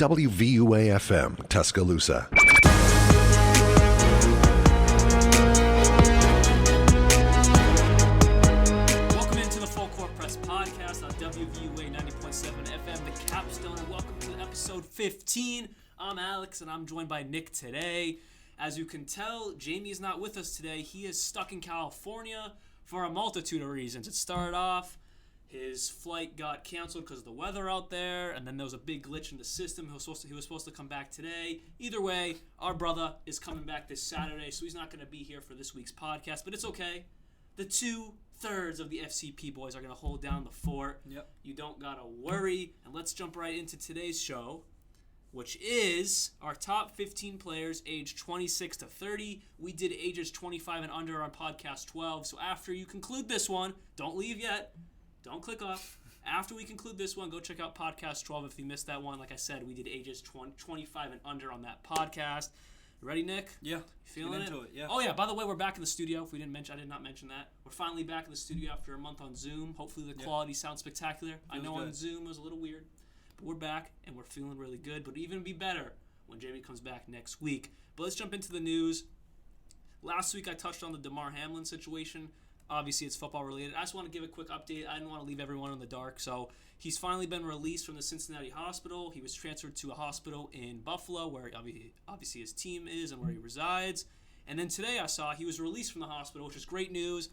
WVUA-FM, Tuscaloosa. Welcome into the Full Court Press Podcast on WVUA 90.7 FM, the Capstone, and welcome to episode 15. I'm Alex, and I'm joined by Nich today. As you can tell, Jaime is not with us today. He is stuck in California for a multitude of reasons. It started off, his flight got canceled because of the weather out there, and then there was a big glitch in the system. He was supposed to come back today. Either way, our brother is coming back this Saturday, so he's not going to be here for this week's podcast, but it's okay. The 2/3 of the FCP boys are going to hold down the fort. Yep. You don't got to worry, and let's jump right into today's show, which is our top 15 players aged 26 to 30. We did ages 25 and under on podcast 12, so after you conclude this one, don't leave yet. Don't click off. After we conclude this one, go check out podcast 12 if you missed that one. Like I said, we did ages 25 and under on that podcast. Ready, Nich? Yeah. You feeling into it? Yeah. Oh, yeah. By the way, we're back in the studio. If we didn't mention, I did not mention that. We're finally back in the studio after a month on Zoom. Hopefully the quality sounds spectacular. I know good. On Zoom it was a little weird. But we're back, and we're feeling really good. But even be better when Jaime comes back next week. But let's jump into the news. Last week I touched on the Damar Hamlin situation. Obviously, it's football related. I just want to give a quick update. I didn't want to leave everyone in the dark. So he's finally been released from the Cincinnati hospital. He was transferred to a hospital in Buffalo, where obviously his team is and where he resides. And then today I saw he was released from the hospital, which is great news.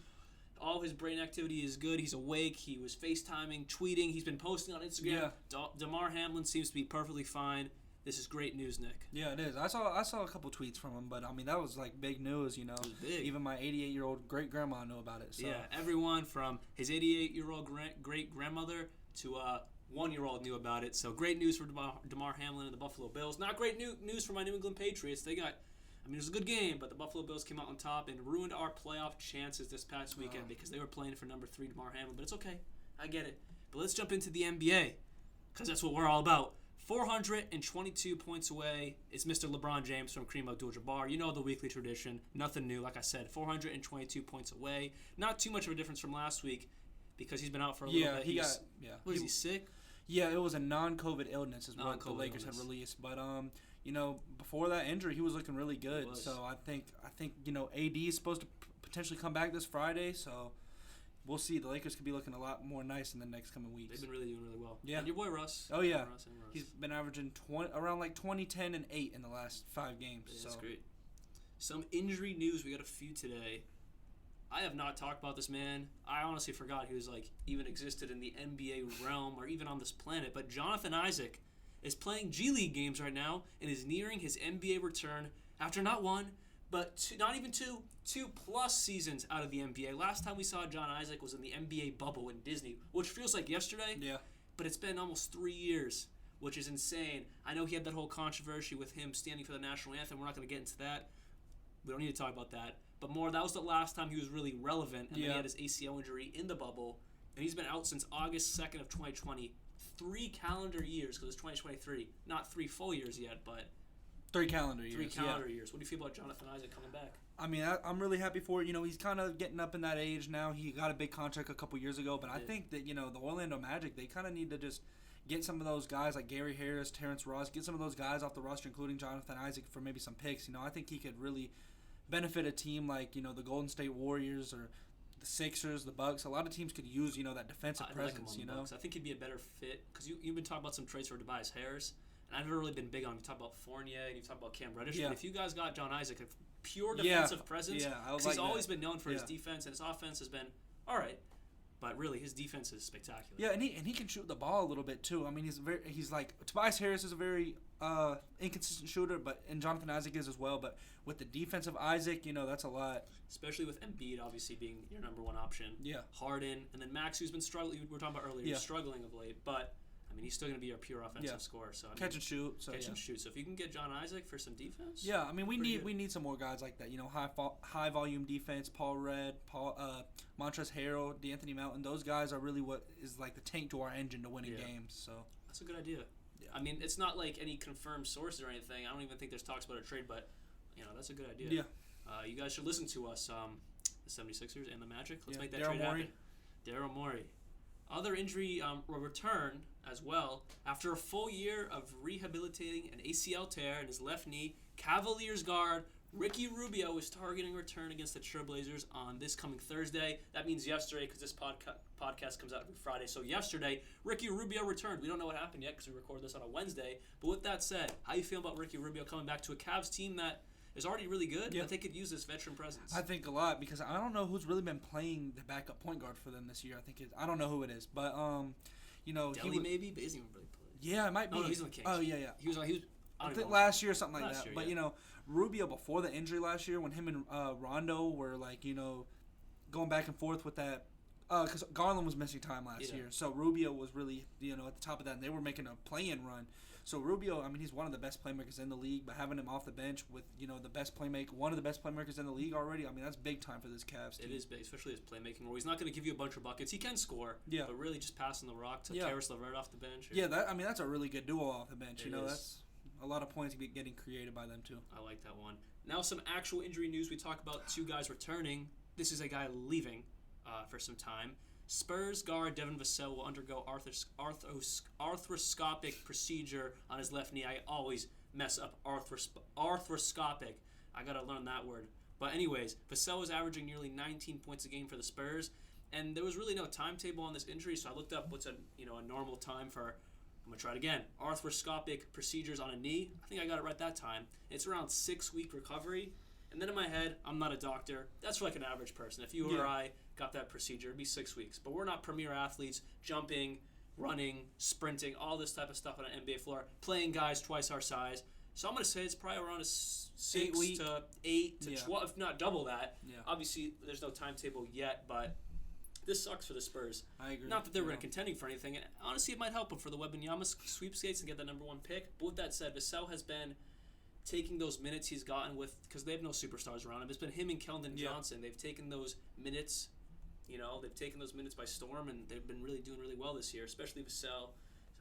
All his brain activity is good. He's awake. He was FaceTiming, tweeting. He's been posting on Instagram. Yeah. Damar Hamlin seems to be perfectly fine. This is great news, Nich. Yeah, it is. I saw a couple tweets from him, but I mean that was like big news, you know. It was big. Even my 88-year-old great grandma knew about it. So. Yeah, everyone from his 88-year-old great grandmother to a 1-year-old knew about it. So great news for Damar Hamlin and the Buffalo Bills. Not great news for my New England Patriots. It was a good game, but the Buffalo Bills came out on top and ruined our playoff chances this past weekend because they were playing for number 3 Damar Hamlin. But it's okay. I get it. But let's jump into the NBA because that's what we're all about. 422 points away. It's Mr. LeBron James from Kareem Abdul-Jabbar. You know the weekly tradition. Nothing new. Like I said, 422 points away. Not too much of a difference from last week because he's been out for a little bit. Is he sick? Yeah, it was a non-COVID illness is what the Lakers had released. But before that injury, he was looking really good. So I think AD is supposed to potentially come back this Friday. So we'll see. The Lakers could be looking a lot more nice in the next coming weeks. They've been really doing really well. Yeah. And your boy Russ. Oh, yeah. Russ. He's been averaging around like 20, 10, and 8 in the last 5 games. Yeah, that's great. Some injury news. We got a few today. I have not talked about this man. I honestly forgot he was even existed in the NBA realm or even on this planet. But Jonathan Isaac is playing G League games right now and is nearing his NBA return after not one, but not even two plus seasons out of the NBA. Last time we saw John Isaac was in the NBA bubble in Disney, which feels like yesterday. Yeah. But it's been almost 3 years, which is insane. I know he had that whole controversy with him standing for the national anthem. We're not going to get into that. We don't need to talk about that. But that was the last time he was really relevant, and then he had his ACL injury in the bubble, and he's been out since August 2nd of 2020. 3 calendar years, because it's 2023. Not 3 full years yet, but 3 calendar years. 3 calendar years. What do you feel about Jonathan Isaac coming back? I mean, I'm really happy for it. You know, he's kind of getting up in that age now. He got a big contract a couple years ago, but I think that, the Orlando Magic, they kind of need to just get some of those guys like Gary Harris, Terrence Ross, get some of those guys off the roster, including Jonathan Isaac, for maybe some picks. I think he could really benefit a team like, the Golden State Warriors or the Sixers, the Bucks. A lot of teams could use, that defensive presence, like him on the Bucks. I think he'd be a better fit because you've been talking about some trades for Tobias Harris. And I've never really been big on him. You talk about Fournier and you talk about Cam Reddish. Yeah. But if you guys got John Isaac, a pure defensive presence, because he's always been known for his defense, and his offense has been all right. But really, his defense is spectacular. Yeah, and he can shoot the ball a little bit too. I mean, he's like Tobias Harris is a very inconsistent shooter, and Jonathan Isaac is as well. But with the defensive Isaac, that's a lot. Especially with Embiid obviously being your number one option. Yeah. Harden, and then Max, who's been struggling. We were talking about earlier, he's struggling of late, but I mean, he's still going to be our pure offensive scorer. So catch and shoot. So if you can get John Isaac for some defense, I mean, we need some more guys like that. High volume defense. Paul Red, Montrezl Harrell, D'Anthony Melton. Those guys are really what is like the tank to our engine to winning games. So that's a good idea. Yeah. I mean, it's not like any confirmed sources or anything. I don't even think there's talks about a trade, but that's a good idea. Yeah. You guys should listen to us, the 76ers and the Magic. Let's make that Daryl trade Morey. happen. Daryl Morey. Other injury return as well. After a full year of rehabilitating an ACL tear in his left knee, Cavaliers guard Ricky Rubio is targeting return against the Trailblazers on this coming Thursday. That means yesterday because this podcast comes out every Friday. So yesterday, Ricky Rubio returned. We don't know what happened yet because we recorded this on a Wednesday. But with that said, how you feel about Ricky Rubio coming back to a Cavs team that is already really good, but they could use this veteran presence? I think a lot because I don't know who's really been playing the backup point guard for them this year. I don't know who it is, but Delly maybe, but he hasn't even really played. Yeah, it might be. Oh, no, he's on the Kings. Oh yeah. He was. I think last year or something like that. Year, but yeah. Rubio before the injury last year, when him and Rondo were going back and forth with that, because Garland was missing time last year, so Rubio was really at the top of that, and they were making a play-in run. So Rubio, I mean, he's one of the best playmakers in the league, but having him off the bench with the best playmaker, one of the best playmakers in the league already, I mean, that's big time for this Cavs team. It is big, especially his playmaking role. He's not going to give you a bunch of buckets. He can score, but really just passing the rock to Karis LeVert off the bench. That's a really good duo off the bench. That's a lot of points getting created by them too. I like that one. Now some actual injury news. We talk about two guys returning. This is a guy leaving for some time. Spurs guard Devin Vassell will undergo arthroscopic procedure on his left knee. I always mess up arthroscopic. I gotta learn that word. But anyways, Vassell was averaging nearly 19 points a game for the Spurs, and there was really no timetable on this injury. So I looked up what's a normal time for. I'm gonna try it again. Arthroscopic procedures on a knee. I think I got it right that time. It's around 6-week recovery. And then in my head, I'm not a doctor. That's for like an average person. If you or I got that procedure, it'd be 6 weeks. But we're not premier athletes, jumping, running, sprinting, all this type of stuff on an NBA floor, playing guys twice our size. So I'm going to say it's probably around a 6 to 8 to 12, if not double that. Yeah. Obviously, there's no timetable yet, but this sucks for the Spurs. I agree. Not that they were contending for anything. And honestly, it might help them for the Wembanyama sweepstakes and get that number 1 pick. But with that said, Vassell has been taking those minutes he's gotten with, because they have no superstars around him. It's been him and Keldon Johnson. They've taken those minutes, they've taken those minutes by storm, and they've been doing really well this year, especially Vassell.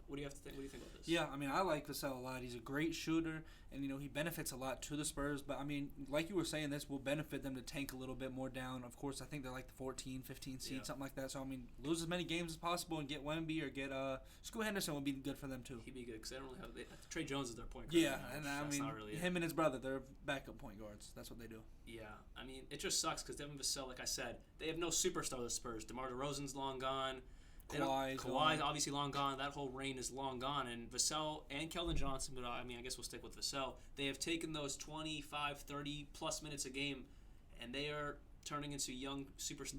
What do you think about this? Yeah, I mean, I like Vassell a lot. He's a great shooter, and he benefits a lot to the Spurs. But I mean, like you were saying, this will benefit them to tank a little bit more down. Of course, I think they're like the 14, 15 seed, something like that. So I mean, lose as many games as possible and get Wemby or get Scoot Henderson would be good for them too. He'd be good because they don't really have Trey Jones is their point guard. Yeah, and I mean, really him and his brother, they're backup point guards. That's what they do. Yeah, I mean, it just sucks because Devin Vassell, like I said, they have no superstar. The Spurs. DeMar DeRozan's long gone. Kawhi's obviously long gone. That whole reign is long gone. And Vassell and Keldon Johnson, but I mean, I guess we'll stick with Vassell. They have taken those 25, 30-plus minutes a game, and they are turning into young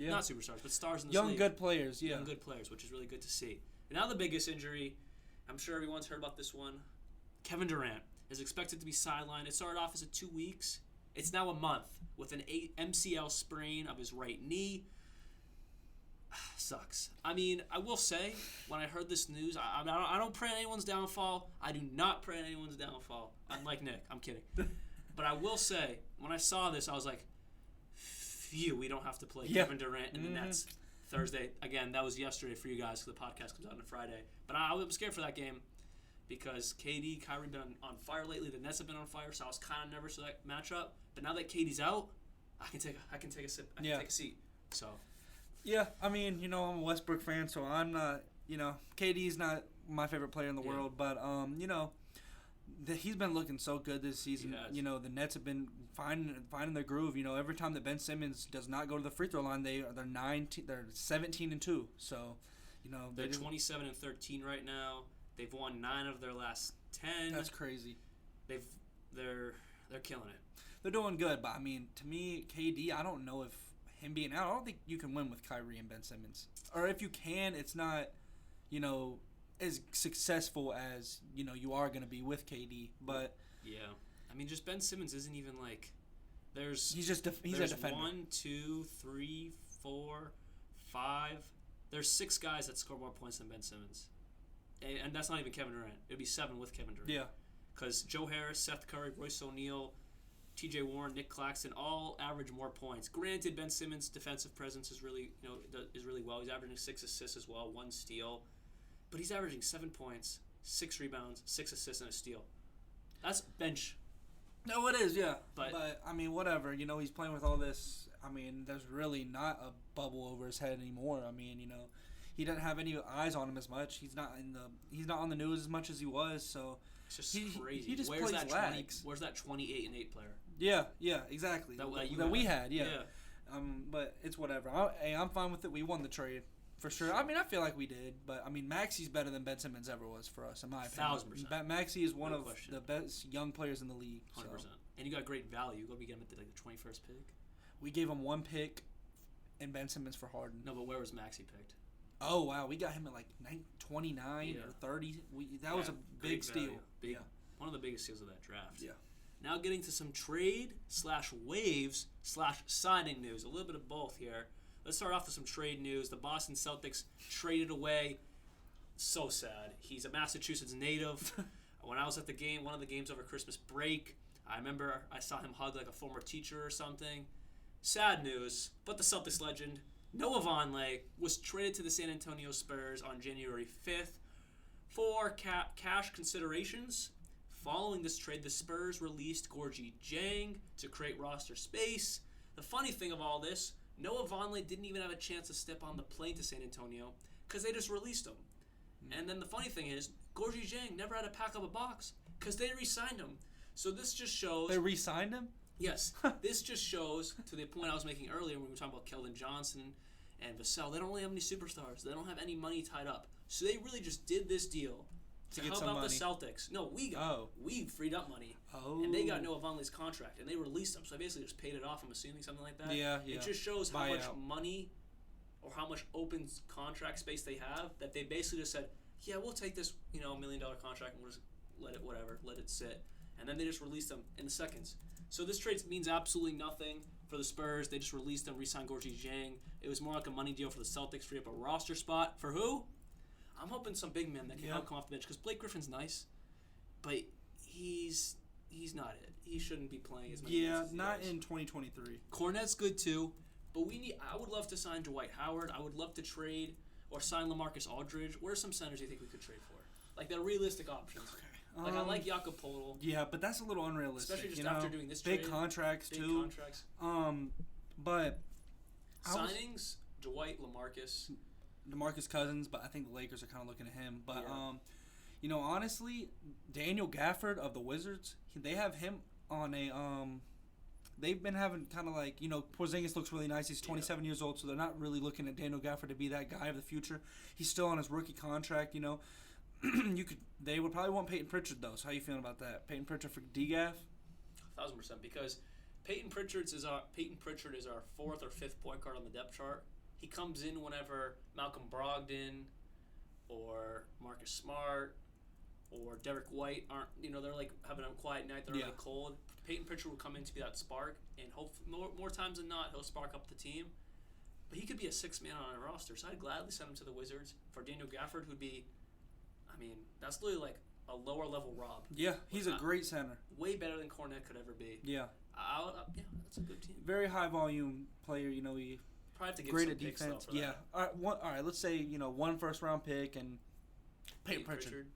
not superstars, but stars in the young league. Good players, Young good players, which is really good to see. And now the biggest injury, I'm sure everyone's heard about this one. Kevin Durant is expected to be sidelined. It started off as 2 weeks. It's now a month with an MCL sprain of his right knee. Sucks. I mean, I will say, when I heard this news, I don't pray anyone's downfall. I do not pray anyone's downfall. Unlike Nick. I'm kidding. But I will say, when I saw this, I was like, phew, we don't have to play Kevin Durant in the Nets Thursday. Again, that was yesterday for you guys because the podcast comes out on a Friday. But I was scared for that game because KD, Kyrie been on fire lately. The Nets have been on fire, so I was kind of nervous for that matchup. But now that KD's out, I can take a sip. I can take a seat. So... Yeah, I mean, I'm a Westbrook fan, so I'm not, KD's not my favorite player in the world, but, he's been looking so good this season. The Nets have been finding their groove. Every time that Ben Simmons does not go to the free throw line, they're 17-2. So, they're 27-13 right now. They've won 9 of their last 10. That's crazy. They're killing it. They're doing good, but I mean, to me, KD, I don't know if him being out, I don't think you can win with Kyrie and Ben Simmons. Or if you can, it's not, as successful as, you are going to be with KD. But yeah. I mean, just Ben Simmons isn't even like he's a defender. 1, 2, 3, 4, 5. There's 6 guys that score more points than Ben Simmons. And that's not even Kevin Durant. It'd be 7 with Kevin Durant. Yeah. Cuz Joe Harris, Seth Curry, Royce O'Neal, TJ Warren, Nick Claxton all average more points. Granted, Ben Simmons' defensive presence is really well. He's averaging 6 assists as well, 1 steal, but he's averaging 7 points, 6 rebounds, 6 assists, and a steal. That's bench. No, it is, yeah. But I mean, whatever. He's playing with all this. I mean, there's really not a bubble over his head anymore. I mean, he doesn't have any eyes on him as much. He's not on the news as much as he was. So it's just crazy. He just where's plays that lags. Where's that 28-8 player? Yeah, exactly. That we had. Yeah. But it's whatever. I'm fine with it. We won the trade. For sure. I mean, I feel like we did, but I mean, Maxey's better than Ben Simmons ever was for us, in my opinion. 1,000%. Maxey is one of the best young players in the league. 100%. So. And you got great value. What did we get him at the 21st pick? We gave him 1 pick and Ben Simmons for Harden. No, but where was Maxey picked? Oh, wow. We got him at like 29 or 30. That was a big steal. One of the biggest steals of that draft. Yeah. Now getting to some trade/waves/signing news. A little bit of both here. Let's start off with some trade news. The Boston Celtics traded away. So sad. He's a Massachusetts native. When I was at the game, one of the games over Christmas break, I remember I saw him hug like a former teacher or something. Sad news. But the Celtics legend, Noah Vonleh, was traded to the San Antonio Spurs on January 5th for cash considerations. Following this trade, the Spurs released Gorgie Jang to create roster space. The funny thing of all this, Noah Vonleh didn't even have a chance to step on the plane to San Antonio because they just released him. And then the funny thing is, Gorgie Jang never had to pack up a box because they re-signed him. So this just shows... They re-signed him? Yes. This just shows, to the point I was making earlier when we were talking about Keldon Johnson and Vassell, they don't really have any superstars. They don't have any money tied up. So they really just did this deal to help out the Celtics. No, we freed up money. Oh. And they got Noah Vonleh's contract, and they released him. So I basically just paid it off, I'm assuming, something like that. Yeah. It just shows how much money or how much open contract space they have that they basically just said, yeah, we'll take this, $1 million contract and we'll just let it sit. And then they just released them in the seconds. So this trade means absolutely nothing for the Spurs. They just released them, re-signed Gorgie Jang. It was more like a money deal for the Celtics, free up a roster spot. For who? I'm hoping some big men that can help come off the bench, because Blake Griffin's nice, but he's not it. He shouldn't be playing as many games as not in 2023. Cornette's good too, but I would love to sign Dwight Howard. I would love to trade or sign LaMarcus Aldridge. Where are some centers you think we could trade for? Like, they're realistic options. Okay. I like Jakob Poeltl. Yeah, but that's a little unrealistic. Especially just after doing this big trade. Contracts, big too. Contracts. But... Signings, Dwight, LaMarcus... DeMarcus Cousins, but I think the Lakers are kind of looking at him. But, honestly, Daniel Gafford of the Wizards, they have him on a they've been having kind of like, Porzingis looks really nice. He's 27 years old, so they're not really looking at Daniel Gafford to be that guy of the future. He's still on his rookie contract, They would probably want Peyton Pritchard, though. So how you feeling about that? Peyton Pritchard for DGAF? 1,000%, because Peyton Pritchard is our 4th or 5th point guard on the depth chart. He comes in whenever Malcolm Brogdon or Marcus Smart or Derek White aren't, they're like having a quiet night, they're really cold. Peyton Pritchard will come in to be that spark, and more times than not, he'll spark up the team. But he could be a 6th man on a roster, so I'd gladly send him to the Wizards. For Daniel Gafford, who'd be, that's literally like a lower level Rob. Yeah, he's a great center. Way better than Cornette could ever be. Yeah. That's a good team. Very high volume player, he probably have to get great some at picks, defense. Though, for that. All right. Let's say 1 first-round pick and Peyton Pritchard.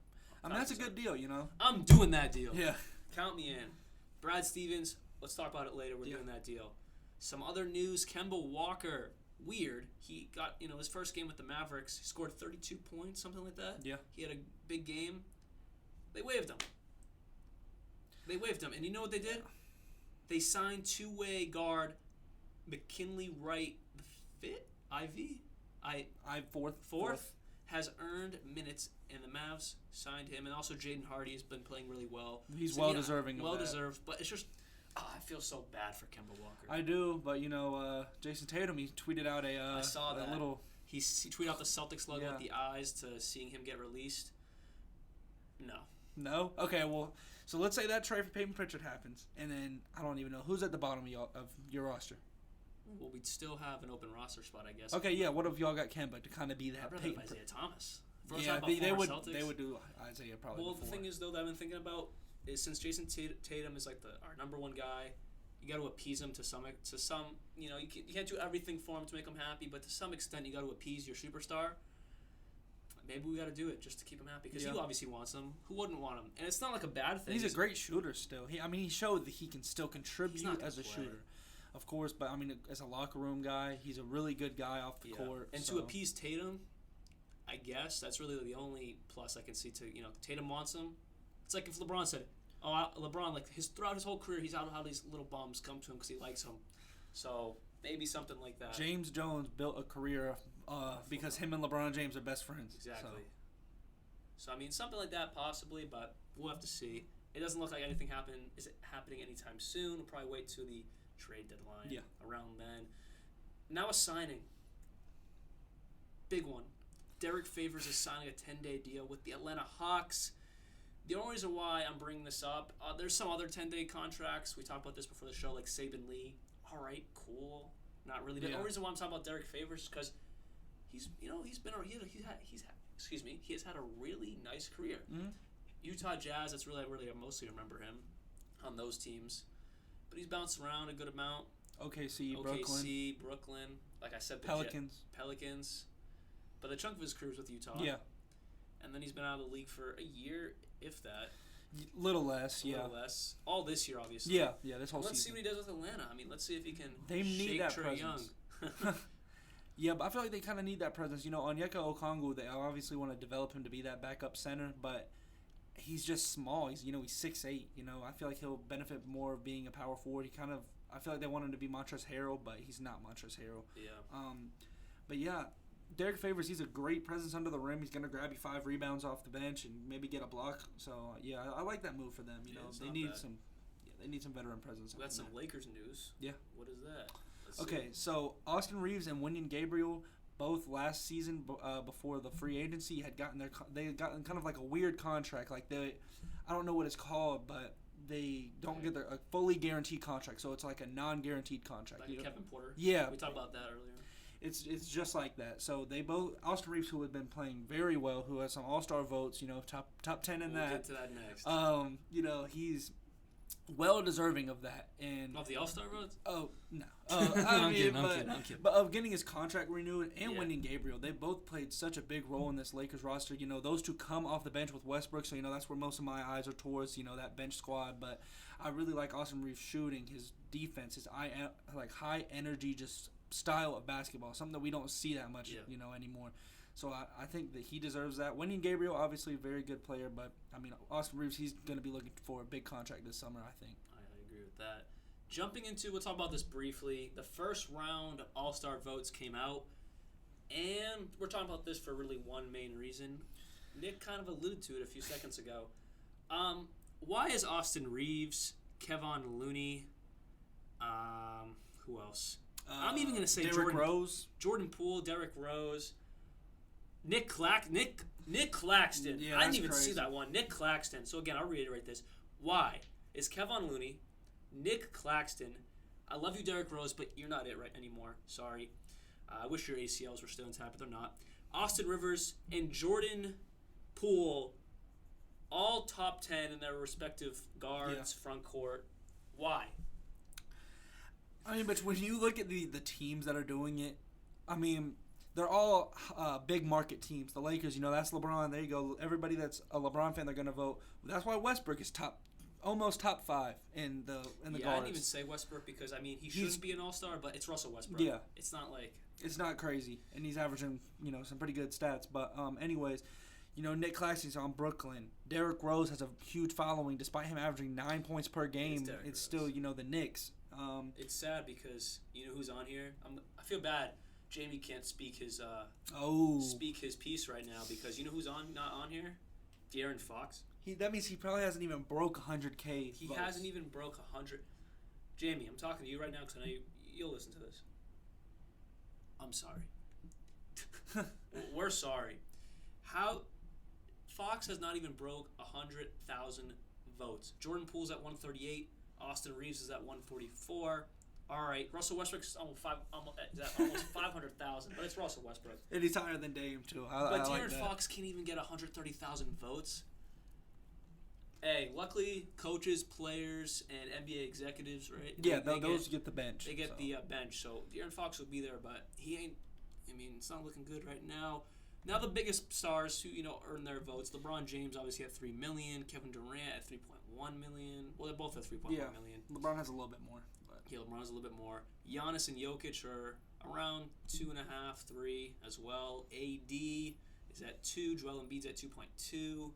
That's a good deal. I'm doing that deal. Yeah. Count me in. Brad Stevens. Let's talk about it later. We're doing that deal. Some other news. Kemba Walker. Weird. He got his first game with the Mavericks. He scored 32 points, something like that. Yeah. He had a big game. They waived him. And you know what they did? They signed two-way guard McKinley Wright fourth has earned minutes, and the Mavs signed him, and also Jaden Hardy has been playing really well. He's well-deserving of that. Well-deserved, but it's just I feel so bad for Kemba Walker. I do, but Jason Tatum, he tweeted out I saw that. He tweeted out the Celtics logo with the eyes to seeing him get released. No? Okay, well, so let's say that trade for Peyton Pritchard happens, and then I don't even know who's at the bottom of your roster. Well, we'd still have an open roster spot, I guess. Okay, yeah. What if y'all got Kemba to kind of be that? I'd rather have Isaiah Thomas. They would do Isaiah probably. Well, before. The thing is, though, that I've been thinking about is since Jason Tatum is like our number one guy, you got to appease him to some. You can't do everything for him to make him happy, but to some extent, you got to appease your superstar. Maybe we got to do it just to keep him happy because he obviously wants him. Who wouldn't want him? And it's not like a bad thing. He's a great shooter still. He showed that he can still contribute as a shooter. Of course, but as a locker room guy, he's a really good guy off the court. And to appease Tatum, I guess that's really the only plus I can see to, Tatum wants him. It's like if LeBron said, LeBron, like, throughout his whole career, he's out how these little bums come to him because he likes him. So maybe something like that. James Jones built a career because him and LeBron James are best friends. Exactly. So I mean, something like that possibly, but we'll have to see. It doesn't look like anything is happening anytime soon. We'll probably wait to the trade deadline around then. Now a signing. Big one. Derek Favors is signing a 10-day deal with the Atlanta Hawks. The only reason why I'm bringing this up, there's some other 10-day contracts. We talked about this before the show, like Saban Lee. All right, cool. Not really. The only reason why I'm talking about Derek Favors is because he has had a really nice career. Mm-hmm. Utah Jazz, that's really I mostly remember him on those teams. But he's bounced around a good amount. OKC, Brooklyn. Like I said, the Pelicans. But the chunk of his career was with Utah. Yeah. And then he's been out of the league for a year, if that. Little less. All this year, obviously. Yeah, this whole let's season. see what he does with Atlanta. I mean, let's see if he can need that Trae Young. Yeah, but I feel like they kind of need that presence. Onyeka Okongwu, they obviously want to develop him to be that backup center, but he's just small. He's 6'8". I feel like he'll benefit more of being a power forward. I feel like they want him to be Montrezl Harrell, but he's not Montrezl Harrell. Yeah. But yeah, Derek Favors, he's a great presence under the rim. He's gonna grab you 5 rebounds off the bench and maybe get a block. So yeah, I like that move for them. They need some. Yeah, they need some veteran presence. We got some Lakers news. Yeah. What is that? Okay, so Austin Reeves and Wenyen Gabriel, both last season before the free agency, had gotten kind of like a weird contract. Like I don't know what it's called, but they don't get a fully guaranteed contract. So it's like a non-guaranteed contract. Like Kevin Porter. Yeah. We talked about that earlier. It's just like that. So they both, Austin Reeves, who has been playing very well, who has some All-Star votes, top 10 in that. We'll get to that next. He's well deserving of that. And of the All-Star votes? Oh, no. I'm kidding. But of getting his contract renewed and Wenyen Gabriel, they both played such a big role in this Lakers roster. Those two come off the bench with Westbrook, so that's where most of my eyes are towards. That bench squad. But I really like Austin Reeves' shooting, his defense, his high energy, just style of basketball, something that we don't see that much, anymore. So I think that he deserves that. Wenyen Gabriel, obviously a very good player, but Austin Reeves, he's going to be looking for a big contract this summer, I think. I agree with that. Jumping into, we'll talk about this briefly. The first round of All-Star votes came out, and we're talking about this for really one main reason. Nick kind of alluded to it a few seconds ago. Why is Austin Reeves, Kevon Looney, who else? I'm even going to say Jordan Poole, Derrick Rose, Nick Claxton. Yeah, I didn't even crazy. see that one. Nick Claxton. So again, I'll reiterate this. Why is Kevon Looney, Nick Claxton, I love you, Derrick Rose, but you're not it right anymore. Sorry. I wish your ACLs were still intact, but they're not. Austin Rivers and Jordan Poole, all top 10 in their respective guards, front court. Why? But when you look at the teams that are doing it, they're all big market teams. The Lakers, that's LeBron. There you go. Everybody that's a LeBron fan, they're going to vote. That's why Westbrook is almost top 5 in the guards. I didn't even say Westbrook because, he shouldn't be an all-star, but it's Russell Westbrook. Yeah. It's not like... It's not crazy, and he's averaging, some pretty good stats. But anyways, Nick Claxton's on Brooklyn. Derrick Rose has a huge following. Despite him averaging 9 points per game, it's still, the Knicks. It's sad because who's on here. I feel bad. Jaime can't speak his piece right now because who's not on here? De'Aaron Fox. That means he probably hasn't even broke 100K. He hasn't even broke 100. Jaime, I'm talking to you right now because I know you'll listen to this. I'm sorry. We're sorry. Fox has not even broke 100,000 votes. Jordan Poole's at 138. Austin Reeves is at 144. All right, Russell Westbrook's almost 500,000, but it's Russell Westbrook. And he's higher than Dame too. But De'Aaron Fox can't even get 130,000 votes. Hey, luckily, coaches, players, and NBA executives, right? Yeah, those get the bench. They get the bench, so De'Aaron Fox will be there, but he ain't. It's not looking good right now. Now the biggest stars who earn their votes: LeBron James obviously at 3 million, Kevin Durant at 3.1 million. Well, they're both at 3.1 million. LeBron has a little bit more. Yeah, LeBron has a little bit more. Giannis and Jokic are around 2.5, 3 as well. AD is at 2. Joel Embiid's at 2.2.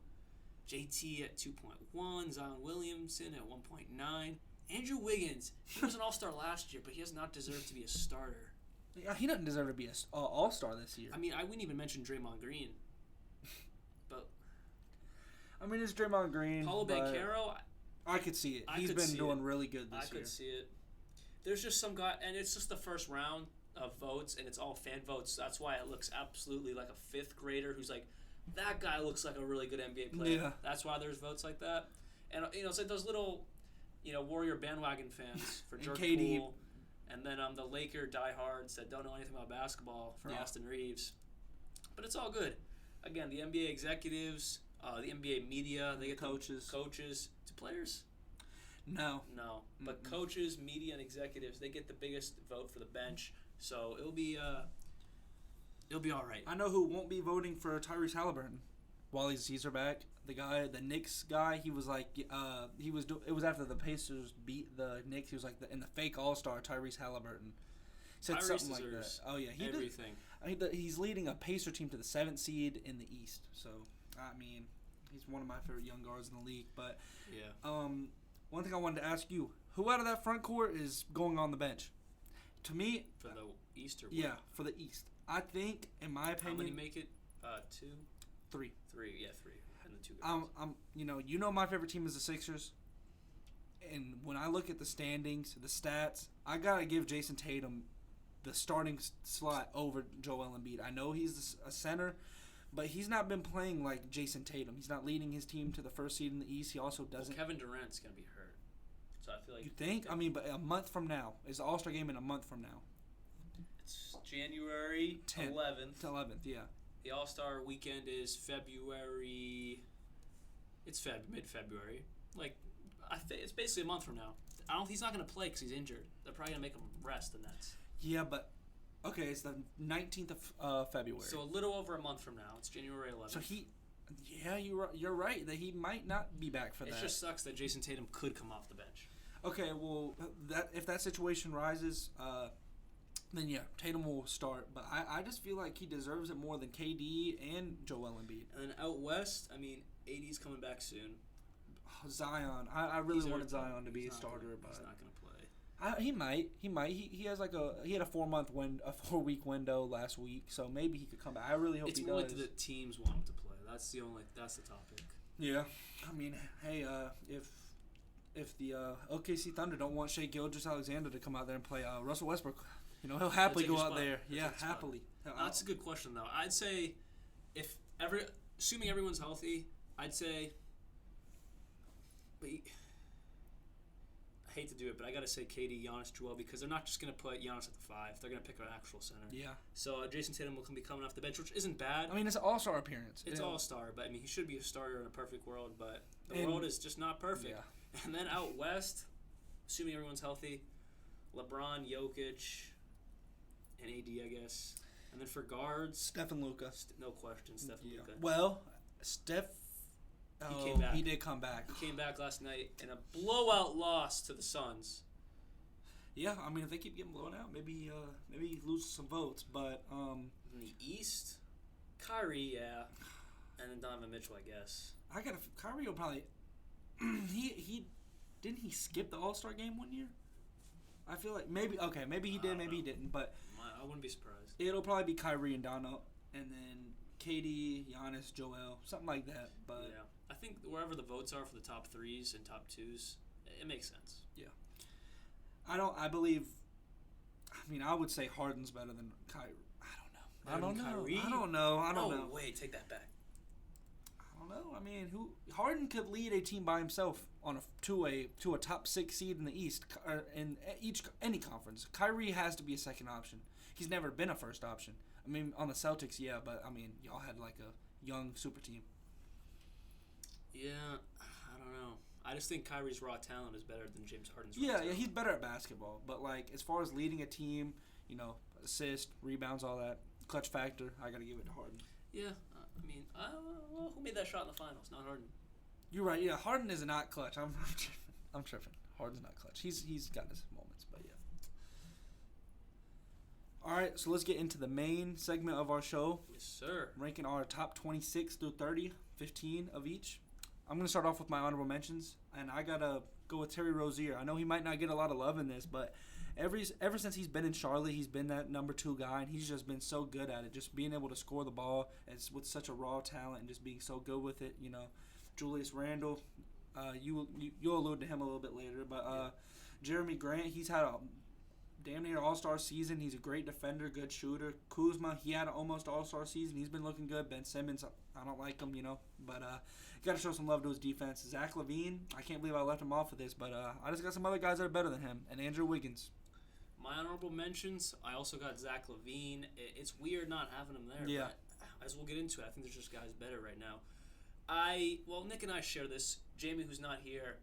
JT at 2.1. Zion Williamson at 1.9. Andrew Wiggins, he was an all-star last year, but he has not deserved to be a starter. Yeah, he doesn't deserve to be an all-star this year. I mean, I wouldn't even mention Draymond Green. But I mean, it's Draymond Green. Paulo Banchero, I could see it. He's been doing really good this year. I could see it. There's just some guy, and it's just the first round of votes, and it's all fan votes. That's why it looks absolutely like a fifth grader who's like, that guy looks like a really good NBA player. Yeah. That's why there's votes like that. And, it's like those little, Warrior bandwagon fans for Jordan Poole. And then the Laker diehards that don't know anything about basketball for Austin Reeves. But it's all good. Again, the NBA executives, the NBA media, they get coaches. To players? No. But coaches, media, and executives, they get the biggest vote for the bench. So it'll be all right. I know who won't be voting for Tyrese Halliburton. Wally Caesar back. The Knicks guy, he was like, it was after the Pacers beat the Knicks. He was like in the fake All-Star Tyrese Halliburton. Said Tyrese something like that. Oh yeah, he's leading a Pacer team to the 7th seed in the East. So I mean, he's one of my favorite young guards in the league. But yeah, one thing I wanted to ask you: who out of that front court is going on the bench? To me, for the East or what? Yeah, for the East. I think, in my opinion, how many make it? 2, 3. 3, yeah, 3. And the 2 guys. My favorite team is the Sixers. And when I look at the standings, the stats, I gotta give Jason Tatum the starting slot over Joel Embiid. I know he's a center, but he's not been playing like Jason Tatum. He's not leading his team to the first seed in the East. He also doesn't. Well, Kevin Durant's gonna be hurt, so I feel like. You think? I mean, but a month from now is the All-Star game in a month from now. It's January 11th. 11th, yeah. The All-Star weekend is February. It's mid-February. It's basically a month from now. He's not going to play because he's injured. They're probably going to make him rest the Nets. Yeah, but okay, it's the 19th of February. So a little over a month from now. It's January 11th. So you're right that he might not be back for that. It just sucks that Jason Tatum could come off the bench. Okay, well, if that situation rises, then yeah, Tatum will start. But I just feel like he deserves it more than KD and Joel Embiid. And then out west, AD's coming back soon. Zion. I really wanted Zion to be a starter, but he's not going to play. He might. He has he had a 4-week window last week, so maybe he could come back. I really hope he does. It's more like the teams want him to play. That's the topic. Yeah. I mean, hey, if the OKC Thunder don't want Shai Gilgeous-Alexander to come out there and play Russell Westbrook, he'll happily go out there. Yeah, happily. That's a good question though. I'd say assuming everyone's healthy, I'd say. But I hate to do it, but I got to say KD, Giannis, Joel, because they're not just going to put Giannis at the 5. They're going to pick an actual center. Yeah. So Jason Tatum will be coming off the bench, which isn't bad. I mean, it's an all-star appearance. It's all-star, but he should be a starter in a perfect world, but the world is just not perfect. Yeah. And then out west, assuming everyone's healthy, LeBron, Jokic, and AD, I guess. And then for guards, Steph and Luka. No question, Steph and Luka. Well, Steph. He came back. He did come back. He came back last night in a blowout loss to the Suns. Yeah, if they keep getting blown out, maybe he loses some votes. But in the East, Kyrie, yeah, and then Donovan Mitchell, I guess. Kyrie will probably. he didn't he skip the All-Star game one year? I feel like maybe he did, maybe he didn't, but I wouldn't be surprised. It'll probably be Kyrie and Dono, and then KD, Giannis, Joel, something like that. But yeah. I think wherever the votes are for the top 3s and top 2s, it makes sense. Yeah. I would say Harden's better than Kyrie. I don't know. Wait, take that back. I don't know. Harden could lead a team by himself to a top 6 seed in the East or in any conference. Kyrie has to be a second option. He's never been a first option. On the Celtics, yeah, but y'all had like a young super team. Yeah, I don't know. I just think Kyrie's raw talent is better than James Harden's raw talent. Yeah, he's better at basketball. But, as far as leading a team, assist, rebounds, all that, clutch factor, I got to give it to Harden. Yeah, who made that shot in the finals? Not Harden. You're right, yeah. Harden is not clutch. I'm tripping. Harden's not clutch. He's got his moments, but yeah. All right, so let's get into the main segment of our show. Yes, sir. Ranking our top 26 through 30, 15 of each. I'm going to start off with my honorable mentions, and I got to go with Terry Rozier. I know he might not get a lot of love in this, but ever since he's been in Charlotte, he's been that number 2 guy, and he's just been so good at it, just being able to score the ball with such a raw talent and just being so good with it. Julius Randle, you'll allude to him a little bit later, but Jeremy Grant, he's had a damn near all-star season. He's a great defender, good shooter. Kuzma, he had an almost all-star season. He's been looking good. Ben Simmons, I don't like him, but got to show some love to his defense. Zach LaVine, I can't believe I left him off of this, but I just got some other guys that are better than him, and Andrew Wiggins. My honorable mentions, I also got Zach LaVine. It's weird not having him there. Yeah. But as we'll get into it, I think there's just guys better right now. Nick and I share this. Jaime, who's not here,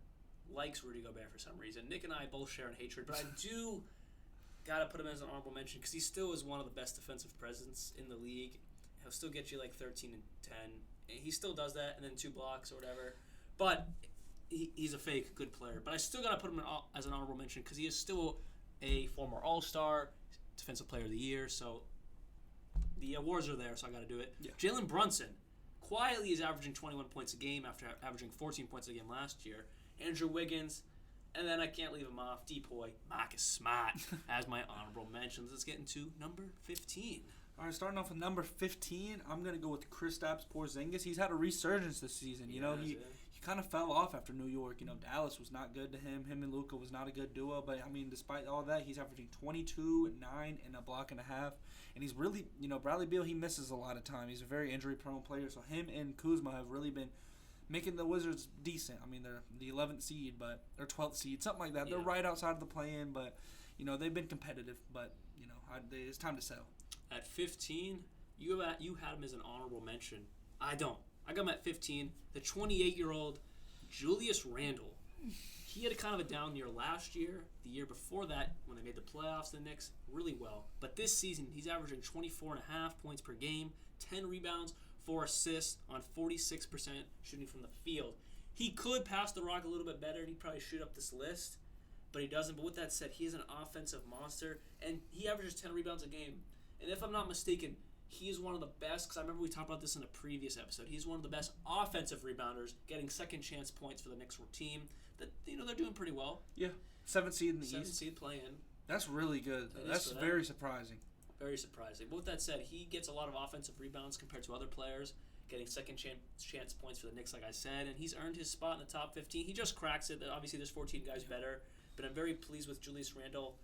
likes Rudy Gobert for some reason. Nick and I both share in hatred, but I do gotta put him as an honorable mention because he still is one of the best defensive presence in the league. He'll still get you like 13 and 10. He still does that, and then 2 blocks or whatever. But he's a fake good player. But I still gotta put him as an honorable mention because he is still a former All-Star, Defensive Player of the Year. So the awards are there, so I gotta do it. Yeah. Jalen Brunson quietly is averaging 21 points a game after averaging 14 points a game last year. Andrew Wiggins. And then I can't leave him off. Depoy, Marcus Smart as my honorable mentions. Let's get into number 15. All right, starting off with number 15, I'm going to go with Kristaps Porzingis. He's had a resurgence this season. He kind of fell off after New York. Dallas was not good to him. Him and Luka was not a good duo. But, despite all that, he's averaging 22, 9, and a block and a half. And he's really, Bradley Beal, he misses a lot of time. He's a very injury-prone player. So him and Kuzma have really been making the Wizards decent. They're the 11th seed, or 12th seed, something like that. Yeah. They're right outside of the play-in, but, they've been competitive. But, it's time to sell. At 15, you had him as an honorable mention. I don't. I got him at 15. The 28-year-old Julius Randle. He had a kind of a down year last year. The year before that, when they made the playoffs, the Knicks, really well. But this season, he's averaging 24.5 points per game, 10 rebounds, 4 assists on 46% shooting from the field. He could pass the rock a little bit better, and he'd probably shoot up this list, but he doesn't. But with that said, he is an offensive monster, and he averages 10 rebounds a game. And if I'm not mistaken, he is one of the best, because I remember we talked about this in a previous episode. He's one of the best offensive rebounders, getting second chance points for the Knicks team. That they're doing pretty well. Yeah, 7th seed in the East. 7th seed playing. That's really good. That's very surprising. Very surprising. But with that said, he gets a lot of offensive rebounds compared to other players, getting second chance points for the Knicks, like I said, and he's earned his spot in the top 15. He just cracks it. Obviously, there's 14 guys better, but I'm very pleased with Julius Randle.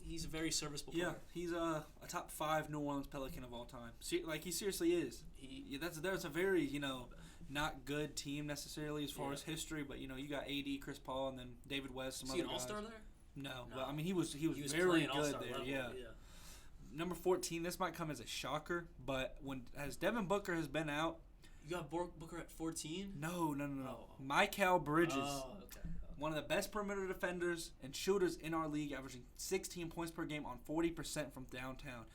He's a very serviceable player. Yeah, he's a top 5 New Orleans Pelican of all time. He seriously is. There's a very, not good team necessarily as far as history, but, you got AD, Chris Paul, and then David West, some other guys. Is he an all-star there? No. But, he was very good there, level, yeah. Number 14, this might come as a shocker, but as Devin Booker has been out. You got Booker at 14? No. Mikal Bridges. Oh, okay. One of the best perimeter defenders and shooters in our league, averaging 16 points per game on 40% from downtown.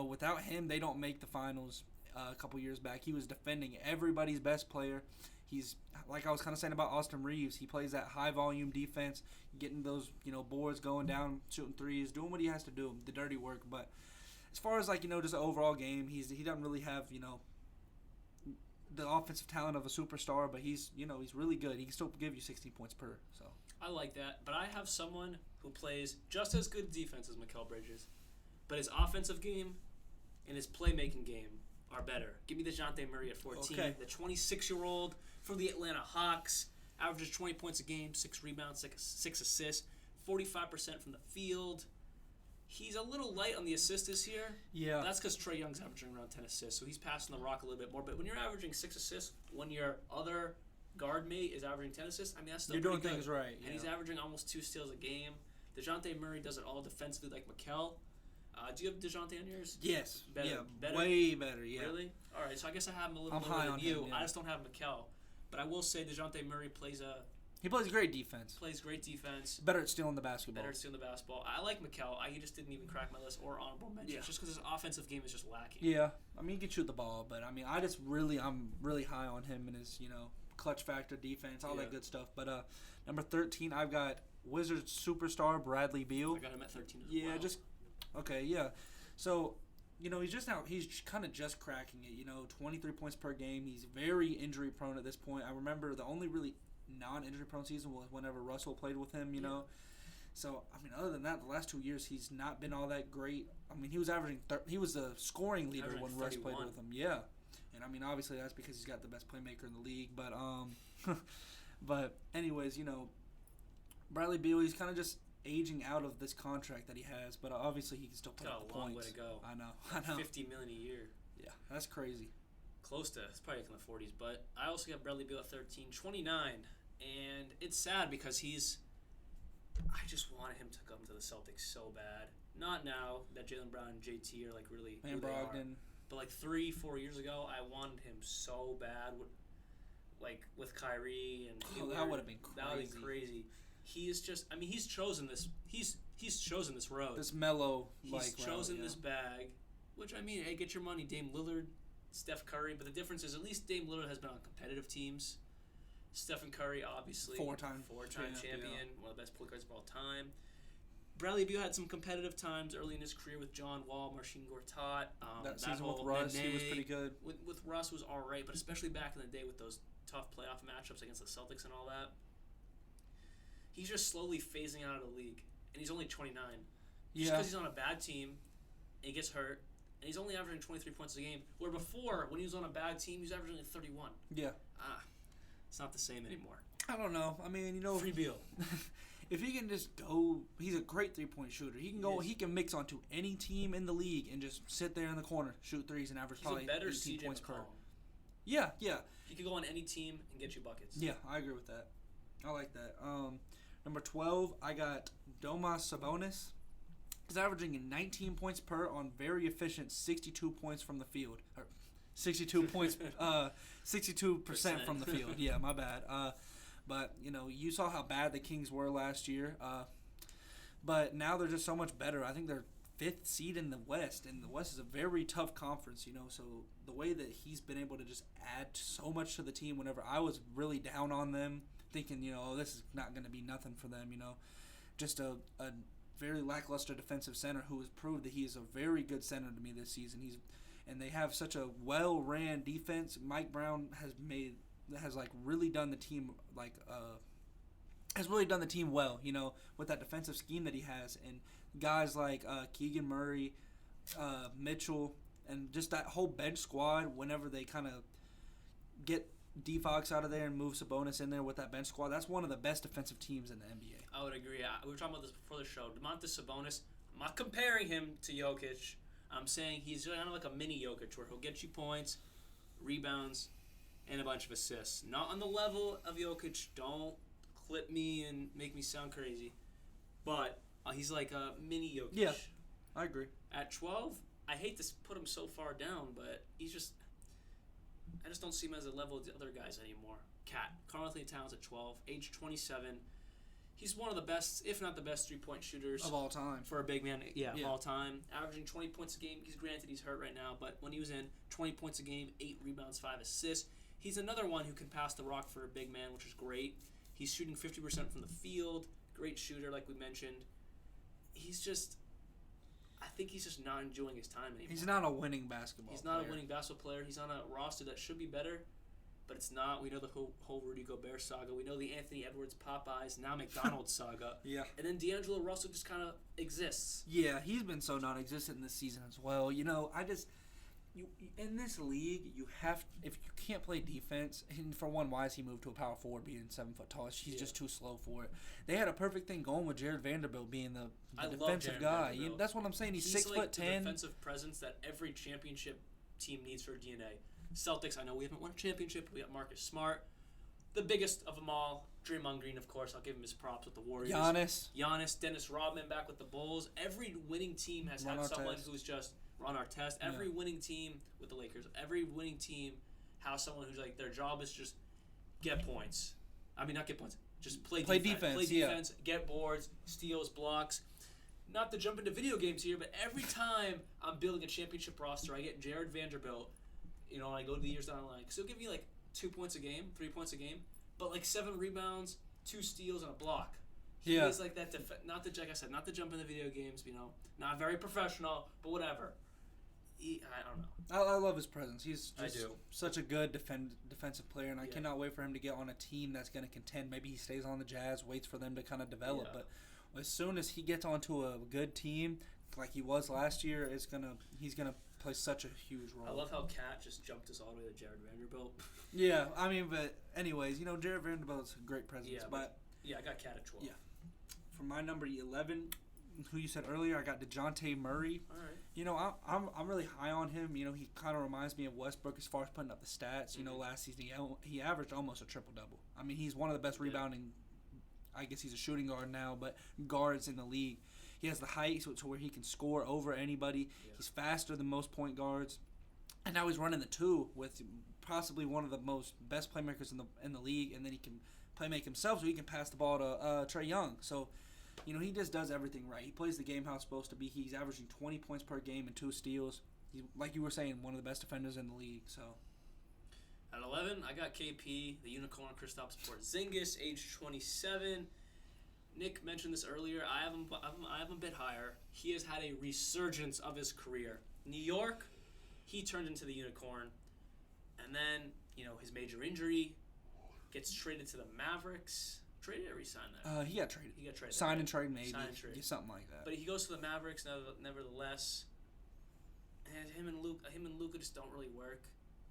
Without him, they don't make the finals a couple years back. He was defending everybody's best player. He's, like I was kind of saying about Austin Reeves, he plays that high-volume defense, getting those, boards going down, shooting threes, doing what he has to do, the dirty work. But as far as, just an overall game, he doesn't really have, the offensive talent of a superstar, but he's really good. He can still give you 16 points per. So I like that, but I have someone who plays just as good defense as Mikal Bridges, but his offensive game and his playmaking game are better. Give me DeJounte Murray at 14. Okay. The 26-year-old from the Atlanta Hawks averages 20 points a game, 6 rebounds, 6 assists, 45% from the field. He's a little light on the assists this year. Yeah. That's because Trae Young's averaging around 10 assists, so he's passing the rock a little bit more. But when you're averaging 6 assists, when your other guard mate is averaging 10 assists, that's still you're pretty doing good. things right. And he's averaging almost 2 steals a game. DeJounte Murray does it all defensively like Mikal. Do you have DeJounte on yours? Yes. Better, yeah. Better? Way better, yeah. Really? All right, so I guess I have him a little high lower on than you. him, yeah. I just don't have Mikal. But I will say DeJounte Murray plays great defense. great defense. Better at stealing the basketball. I like Mikal. He just didn't even crack my list or honorable mentions just because his offensive game is just lacking. Yeah. He can shoot the ball, but I'm really high on him and his, clutch factor, defense, all that good stuff. But number 13, I've got Wizards superstar Bradley Beal. I got him at 13 as well. Yeah, okay, yeah. So, he's kind of just cracking it. 23 points per game. He's very injury prone at this point. I remember the only really non-injury prone season was whenever Russell played with him. So, other than that, the last 2 years he's not been all that great. He was averaging. He was the scoring leader when Russ played with him. Yeah, and obviously that's because he's got the best playmaker in the league. But but anyways, Bradley Beal, he's kind of just aging out of this contract that he has, but obviously he can still put up the points. Got a long way to go. I know. $50 million a year. Yeah, that's crazy. Close to. It's probably in the 40s, but I also got Bradley Beal at 13, 29, and it's sad because I just wanted him to come to the Celtics so bad. Not now that Jaylen Brown and JT are really and Brogdon. But 3-4 years ago, I wanted him so bad. With Kyrie and that would have been crazy. That would have been crazy. He is just. He's chosen this. He's chosen this road. This mellow. He's chosen this bag, which hey, get your money, Dame Lillard, Steph Curry. But the difference is at least Dame Lillard has been on competitive teams. Stephen Curry, obviously, four-time champion, one of the best point guards of all time. Bradley Beal had some competitive times early in his career with John Wall, Marcin Gortat. That season with Russ, he was pretty good. With Russ was all right, but especially back in the day with those tough playoff matchups against the Celtics and all that. He's just slowly phasing out of the league, and he's only 29. Just because he's on a bad team, and he gets hurt, and he's only averaging 23 points a game. Where before, when he was on a bad team, he was averaging 31. Yeah. It's not the same anymore. I don't know. Free Beal. If he can just go, he's a great 3-point shooter. He can go. He can mix onto any team in the league and just sit there in the corner, shoot threes, and average probably 18 points per. Yeah. He could go on any team and get you buckets. Yeah, I agree with that. I like that. Number 12, I got Domas Sabonis. He's averaging 19 points per on very efficient 62 points from the field. 62 points, 62% from the field. Yeah, my bad. But, you saw how bad the Kings were last year. But now they're just so much better. I think they're 5th seed in the West, and the West is a very tough conference, So the way that he's been able to just add so much to the team whenever I was really down on them, thinking, this is not going to be nothing for them, Just a very lackluster defensive center who has proved that he is a very good center to me this season. And they have such a well-ran defense. Mike Brown has really done the team well, with that defensive scheme that he has, and guys like Keegan Murray, Mitchell, and just that whole bench squad. Whenever they kind of get D-Fox out of there and move Sabonis in there with that bench squad, that's one of the best defensive teams in the NBA. I would agree. We were talking about this before the show. Domantas Sabonis, I'm not comparing him to Jokic. I'm saying he's kind of like a mini Jokic where he'll get you points, rebounds, and a bunch of assists. Not on the level of Jokic. Don't clip me and make me sound crazy. But he's like a mini Jokic. Yeah, I agree. At 12, I hate to put him so far down, but I just don't see him as a level of the other guys anymore. Karl Anthony Towns at 12, age 27. He's one of the best, if not the best, 3-point shooters of all time for a big man. Yeah, of all time. Averaging 20 points a game. He's hurt right now, but when he was in, 20 points a game, 8 rebounds, 5 assists. He's another one who can pass the rock for a big man, which is great. He's shooting 50% from the field. Great shooter, like we mentioned. I think he's just not enjoying his time anymore. He's not a winning basketball player. A winning basketball player. He's on a roster that should be better, but it's not. We know the whole Rudy Gobert saga. We know the Anthony Edwards, Popeyes, now McDonald's saga. Yeah. And then D'Angelo Russell just kind of exists. Yeah, he's been so non-existent this season as well. In this league, if you can't play defense, and for one, why has he moved to a power forward being 7 foot tall? He's just too slow for it. They had a perfect thing going with Jared Vanderbilt being the defensive guy. That's what I'm saying. He's 6'10". The defensive presence that every championship team needs for DNA. Celtics, I know we haven't won a championship. We got Marcus Smart, the biggest of them all. Draymond Green, of course. I'll give him his props with the Warriors. Giannis, Dennis Rodman back with the Bulls. Every winning team has had someone who's just Ron Artest. Every winning team with the Lakers. Every winning team has someone who's their job is just get points. Not get points. Just play defense. Play defense, get boards, steals, blocks. Not to jump into video games here, but every time I'm building a championship roster, I get Jared Vanderbilt. I go to the years down the line. Because he'll give me 2 points a game, 3 points a game, but 7 rebounds, 2 steals, and a block. Yeah. He's like that. Not to, like I said, not to jump in the video games. Not very professional, but whatever. I don't know. I love his presence. He's just I do. such a good defensive player, and I cannot wait for him to get on a team that's going to contend. Maybe he stays on the Jazz, waits for them to kind of develop. Yeah. But as soon as he gets onto a good team, like he was last year, he's gonna play such a huge role. I love how Cat just jumped us all the way to Jared Vanderbilt. Yeah, I mean, but anyways, Jared Vanderbilt's a great presence. Yeah, but I got Cat at 12. Yeah. For my number 11, who you said earlier, I got DeJounte Murray. All right. I'm really high on him. He kind of reminds me of Westbrook as far as putting up the stats. Last season he averaged almost a triple-double. I mean, he's one of the best rebounding, I guess he's a shooting guard now, but guards in the league. He has the height to where he can score over anybody. Yeah. He's faster than most point guards. And now he's running the two with possibly one of the best playmakers in the league, and then he can playmake himself so he can pass the ball to Trae Young. So, he just does everything right. He plays the game how it's supposed to be. He's averaging 20 points per game and 2 steals. He's, like you were saying, one of the best defenders in the league. So, at 11, I got KP, the Unicorn, Kristaps Porzingis, age 27. Nick mentioned this earlier. I have him a bit higher. He has had a resurgence of his career. New York, he turned into the Unicorn. And then, his major injury, gets traded to the Mavericks. Traded or re-signed that? He got traded. Sign and trade, maybe. Sign and trade. Yeah, something like that. But he goes to the Mavericks nevertheless. And him and Luka just don't really work.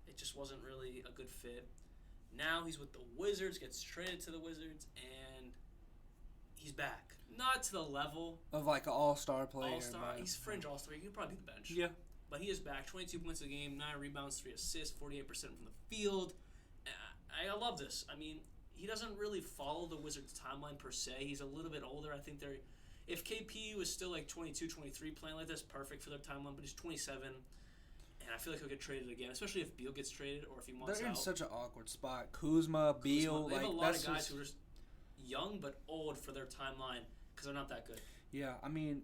It just wasn't really a good fit. Now he's with the Wizards, gets traded to the Wizards, and he's back. Not to the level of like an all-star player. All-star. He's fringe all-star. He could probably be the bench. Yeah. But he is back. 22 points a game, 9 rebounds, 3 assists, 48% from the field. I love this. I mean, he doesn't really follow the Wizards' timeline per se. He's a little bit older. I think if KP was still like 22, 23 playing like this, perfect for their timeline. But he's 27, and I feel like he'll get traded again, especially if Beal gets traded or if he wants out. They're in such an awkward spot. Kuzma, Beal. They have a lot of guys who are just young but old for their timeline because they're not that good. Yeah, I mean,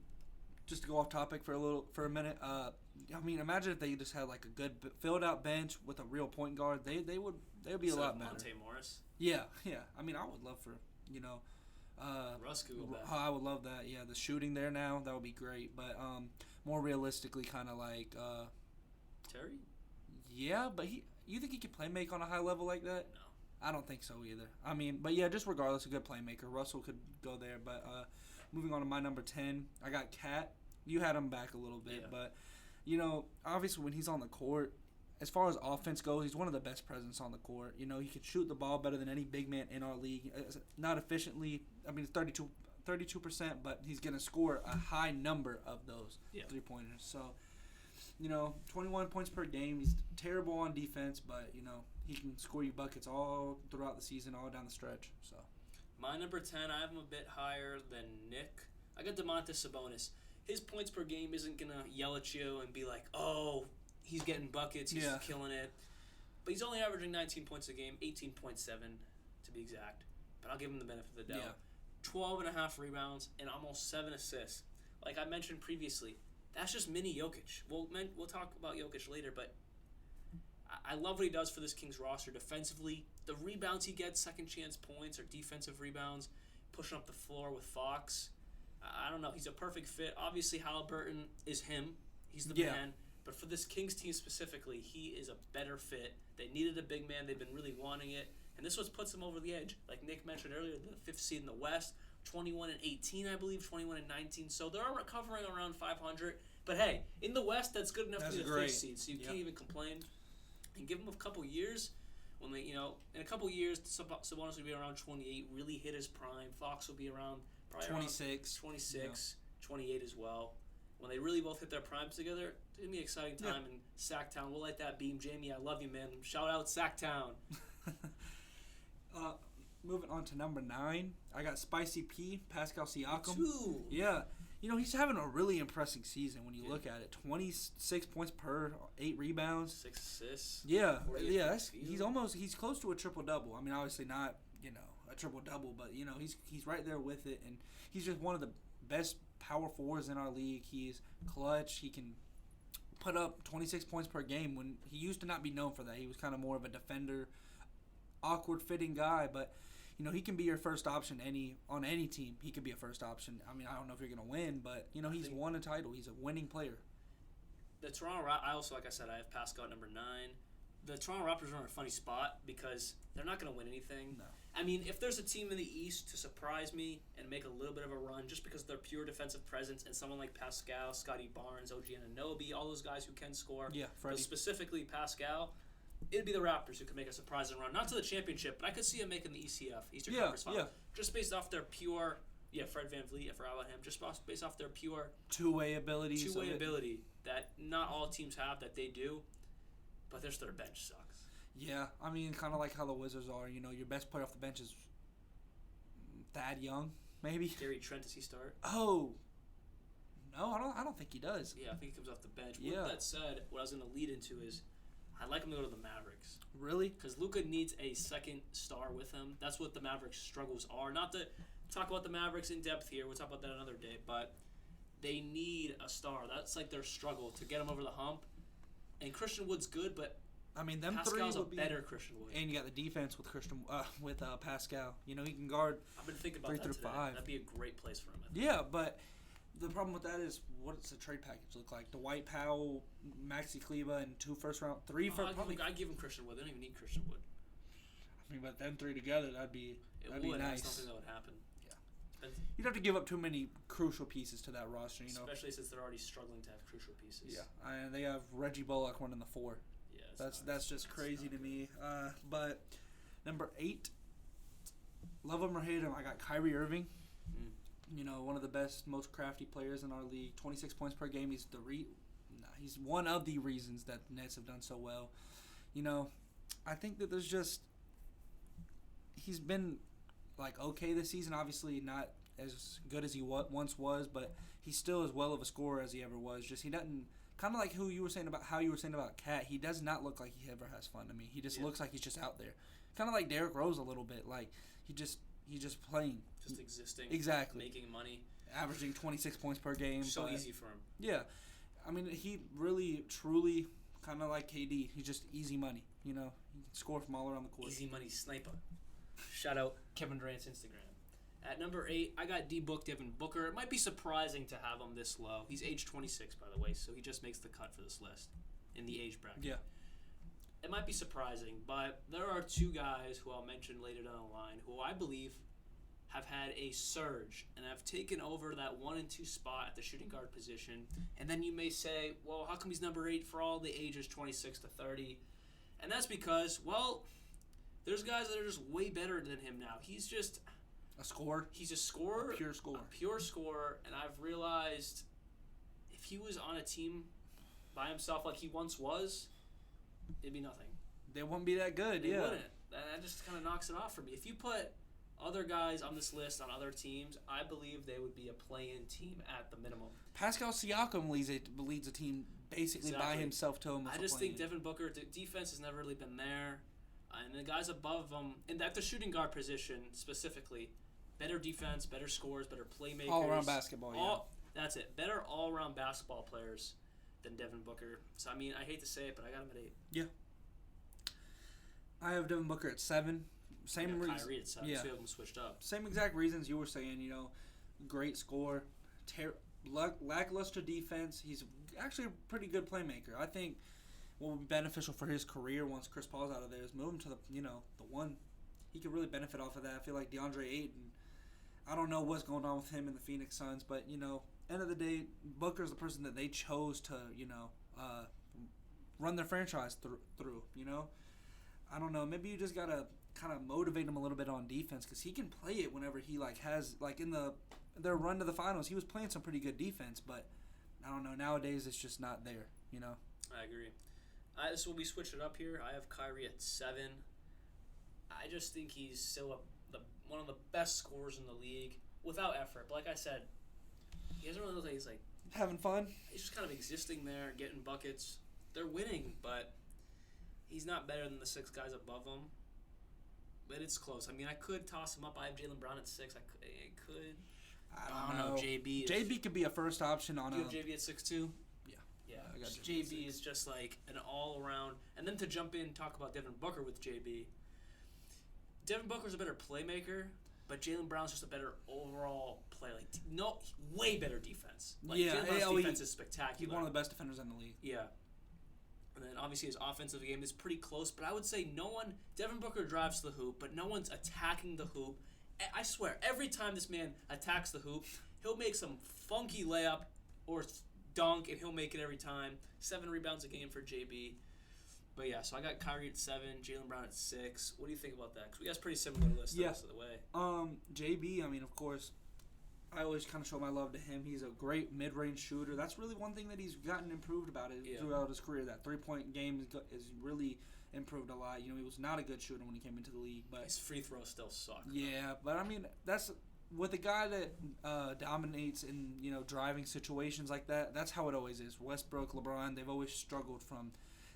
just to go off topic for a minute. I mean, imagine if they just had like a good filled out bench with a real point guard. They would be a lot better. Monte Morris. Yeah. I mean, I would love for Russ could go back. I would love that. Yeah, the shooting there now, that would be great. But more realistically, kind of like Terry. Yeah, but you think he could play make on a high level like that? No. I don't think so either. I mean, but yeah, just regardless, a good playmaker. Russell could go there. But moving on to my number 10, I got Cat. You had him back a little bit, yeah. But obviously when he's on the court, as far as offense goes, he's one of the best presence on the court. He can shoot the ball better than any big man in our league. Not efficiently. I mean, 32%, but he's going to score a high number of those three-pointers. So, 21 points per game. He's terrible on defense, but, he can score you buckets all throughout the season, all down the stretch. So, my number 10, I have him a bit higher than Nick. I got Domantas Sabonis. His points per game isn't going to yell at you and be like, oh, he's getting buckets, he's killing it. But he's only averaging 19 points a game, 18.7 to be exact. But I'll give him the benefit of the doubt. Yeah. 12.5 rebounds and almost 7 assists. Like I mentioned previously, that's just mini Jokic. We'll talk about Jokic later, but I love what he does for this Kings roster defensively. The rebounds he gets, second chance points or defensive rebounds, pushing up the floor with Fox. I don't know. He's a perfect fit. Obviously, Halliburton is him. He's the man. But for this Kings team specifically, he is a better fit. They needed a big man. They've been really wanting it. And this was puts them over the edge. Like Nick mentioned earlier, the 5th seed in the West, 21-18, I believe, 21-19. So they're recovering around 500. But hey, in the West, that's good enough to be the 5th seed. So you can't even complain. And give him a couple years. When they, in a couple years, Sabonis will be around 28, really hit his prime. Fox will be around probably 26, 28 as well. When they really both hit their primes together, it's going to be an exciting time in Sacktown. We'll light that beam. Jamie, I love you, man. Shout out Sacktown. Moving on to number 9, I got Spicy P, Pascal Siakam. Ooh. Yeah. He's having a really impressive season when you look at it. 26 points per, 8 rebounds. 6 assists. Yeah. He's close to a triple-double. I mean, obviously not, a triple-double, but, he's right there with it. And he's just one of the best power forwards in our league. He's clutch. He can put up 26 points per game when he used to not be known for that. He was kind of more of a defender, awkward fitting guy, but he can be your first option on any team. He could be a first option. I mean, I don't know if you're going to win, but, he's won a title. He's a winning player. The Toronto Raptors, I also, like I said, I have Pascal at number 9. The Toronto Raptors are in a funny spot because they're not going to win anything. No. I mean, if there's a team in the East to surprise me and make a little bit of a run just because of their pure defensive presence and someone like Pascal, Scotty Barnes, OG Anunoby, all those guys who can score, Yeah, but specifically Pascal, it'd be the Raptors who could make a surprising run. Not to the championship, but I could see them making the ECF, Eastern Conference Final. Just based off their pure, Fred VanVleet, I forgot about him, just based off their pure two-way ability that not all teams have that they do, but their bench sucks. Yeah, I mean, kind of like how the Wizards are. Your best player off the bench is Thad Young, maybe. Gary Trent, does he start? Oh, no, I don't think he does. Yeah, I think he comes off the bench. With that said, what I was going to lead into is I'd like him to go to the Mavericks. Really? Because Luka needs a second star with him. That's what the Mavericks' struggles are. Not to talk about the Mavericks in depth here. We'll talk about that another day. But they need a star. That's like their struggle to get them over the hump. And Christian Wood's good, but I mean, them Pascal's three would be better Christian Wood. And you got the defense with Pascal. He can guard. I've been thinking about 3 that through today. 5. That'd be a great place for him. Yeah, but the problem with that is, what does the trade package look like? Dwight Powell, Maxi Kleber, and 2 first-round, 3 for probably. I give him Christian Wood. They don't even need Christian Wood. I mean, but them 3 together, that'd be nice. That's something that would happen. Yeah. You'd have to give up too many crucial pieces to that roster, Especially since they're already struggling to have crucial pieces. Yeah, and they have Reggie Bullock running the 4. Yeah, that's just crazy to me. But number 8, love him or hate him, I got Kyrie Irving. One of the best, most crafty players in our league. 26 points per game. He's he's one of the reasons that the Nets have done so well. I think that he's been okay this season. Obviously not as good as he once was, but he's still as well of a scorer as he ever was. Just he doesn't. Kind of like how you were saying about Cat. He does not look like he ever has fun to me. He just looks like he's just out there. Kind of like Derrick Rose a little bit. Like he's just playing. Just existing. Exactly. Making money. Averaging 26 points per game. So easy for him. Yeah. I mean, he really, truly, kind of like KD. He's just easy money. He can score from all around the court. Easy money sniper. Shout out Kevin Durant's Instagram. At number 8, I got Devin Booker. It might be surprising to have him this low. He's age 26, by the way, so he just makes the cut for this list in the age bracket. Yeah. It might be surprising, but there are 2 guys who I'll mention later down the line who I believe have had a surge and have taken over that 1 and 2 spot at the shooting guard position. And then you may say, well, how come he's number 8 for all the ages 26 to 30? And that's because, there's guys that are just way better than him now. He's just... a scorer? He's a scorer. A pure scorer. A pure scorer, and I've realized if he was on a team by himself like he once was, it'd be nothing. They wouldn't be that good, They wouldn't. That just kind of knocks it off for me. If you put other guys on this list on other teams, I believe they would be a play-in team at the minimum. Pascal Siakam leads a team basically by himself to him. I just think Devin Booker, the defense has never really been there. And the guys above him, and at the shooting guard position specifically, better defense, better scores, better playmakers. All-around basketball, That's it. Better all-around basketball players than Devin Booker. So, I mean, I hate to say it, but I got him at 8. Yeah. I have Devin Booker at 7. Same reason. Kyrie at 7, so we have them switched up. Same exact reasons you were saying, great score, lackluster defense. He's actually a pretty good playmaker. I think what would be beneficial for his career once Chris Paul's out of there is move him to the 1. He could really benefit off of that. I feel like DeAndre Ayton, I don't know what's going on with him and the Phoenix Suns, but, end of the day, Booker's the person that they chose to, run their franchise through, I don't know. Maybe you just got to kind of motivate him a little bit on defense because he can play it whenever he, has, in their run to the finals, he was playing some pretty good defense, but I don't know. Nowadays, it's just not there, I agree. So we switch it up here. I have Kyrie at 7. I just think he's still one of the best scorers in the league without effort. But like I said, he doesn't really look like he's having fun. He's just kind of existing there, getting buckets. They're winning, but he's not better than the 6 guys above him. But it's close. I mean, I could toss him up. I have Jaylen Brown at 6. I could. I don't know. JB could be a first option on. Do you have JB at 6 too? Yeah. I got JB is just like an all-around. And then to jump in and talk about Devin Booker with JB. Devin Booker's a better playmaker, but Jaylen Brown's just a better overall player. Way better defense. Jaylen Brown's defense is spectacular. He's one of the best defenders in the league. Yeah. And then obviously his offensive game is pretty close, but I would say Devin Booker drives to the hoop, but no one's attacking the hoop. I swear, every time this man attacks the hoop, he'll make some funky layup or dunk, and he'll make it every time. 7 rebounds a game for JB. But yeah, so I got Kyrie at 7, Jaylen Brown at 6. What do you think about that? Because we got a pretty similar list the rest of the way. JB, I mean, of course, I always kind of show my love to him. He's a great mid-range shooter. That's really one thing that he's gotten improved about throughout his career. That three-point game is really improved a lot. He was not a good shooter when he came into the league, but his free throws still suck. Yeah, but I mean, that's with a guy that dominates in driving situations like that. That's how it always is. Westbrook, LeBron, they've always struggled from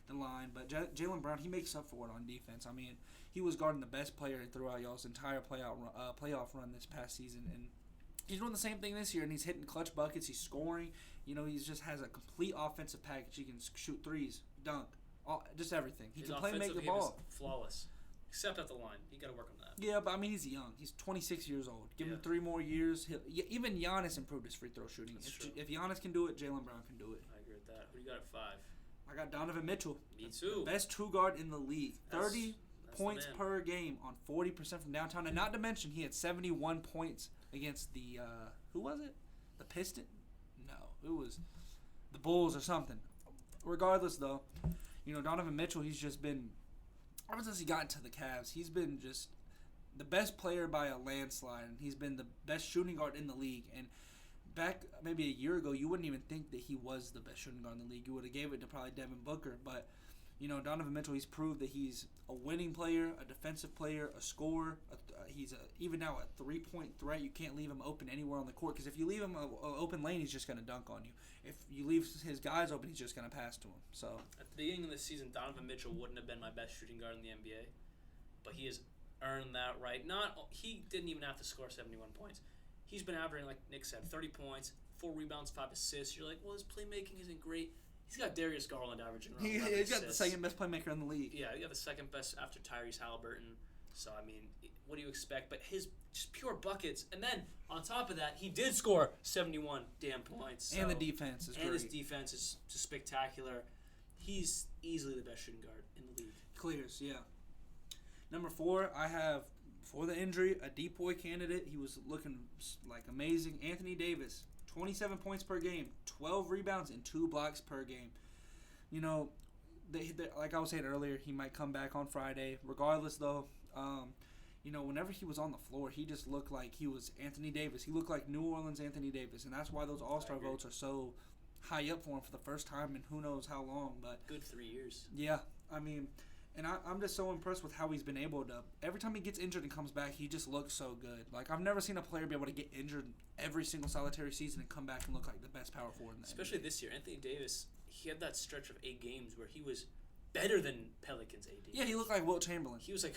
the line, but Jaylen Brown, he makes up for it on defense. I mean, he was guarding the best player throughout y'all's entire playoff run this past season, and he's doing the same thing this year, and he's hitting clutch buckets. He's scoring. He just has a complete offensive package. He can shoot threes, dunk, just everything. He can play, make the ball. Is flawless, except at the line. You got to work on that. Yeah, but I mean, he's young. He's 26 years old. Give him 3 more years. Even Giannis improved his free throw shooting. If Giannis can do it, Jaylen Brown can do it. I agree with that. Who do you got at 5? I got Donovan Mitchell. Me too. The best true guard in the league. 30 points per game on 40% from downtown. And not to mention, he had 71 points against the, who was it? The Pistons? No, it was the Bulls or something. Regardless, though, Donovan Mitchell, he's just been, ever since he got into the Cavs, he's been just the best player by a landslide. And he's been the best shooting guard in the league. And back maybe a year ago, you wouldn't even think that he was the best shooting guard in the league. You would have gave it to probably Devin Booker. But, Donovan Mitchell, he's proved that he's a winning player, a defensive player, a scorer. He's even now a 3-point threat. You can't leave him open anywhere on the court, because if you leave him an open lane, he's just going to dunk on you. If you leave his guys open, he's just going to pass to him. So at the beginning of the season, Donovan Mitchell wouldn't have been my best shooting guard in the NBA, but he has earned that right. He didn't even have to score 71 points. He's been averaging, like Nick said, 30 points, 4 rebounds, 5 assists. You're like, well, his playmaking isn't great. He's got Darius Garland averaging around 11 He's got assists. the second best playmaker in the league. Yeah, he got the second best after Tyrese Halliburton. So, I mean, what do you expect? But his just pure buckets. And then, on top of that, he did score 71 damn points. So, and the defense is great. And his defense is just spectacular. He's easily the best shooting guard in the league. Clears, yeah. Number 4, I have, before the injury, a deep boy candidate. He was looking like amazing. Anthony Davis, 27 points per game, 12 rebounds, and 2 blocks per game. Like I was saying earlier, he might come back on Friday. Regardless, though, whenever he was on the floor, he just looked like he was Anthony Davis. He looked like New Orleans Anthony Davis, and that's why those All-Star votes are so high up for him for the first time in who knows how long. But good 3 years. Yeah, I mean, and I'm just so impressed with how he's been able to. Every time he gets injured and comes back, he just looks so good. Like, I've never seen a player be able to get injured every single solitary season and come back and look like the best power forward in the Especially NBA. This year, Anthony Davis, he had that stretch of 8 games where he was better than Pelicans AD. Yeah, he looked like Wilt Chamberlain. He was like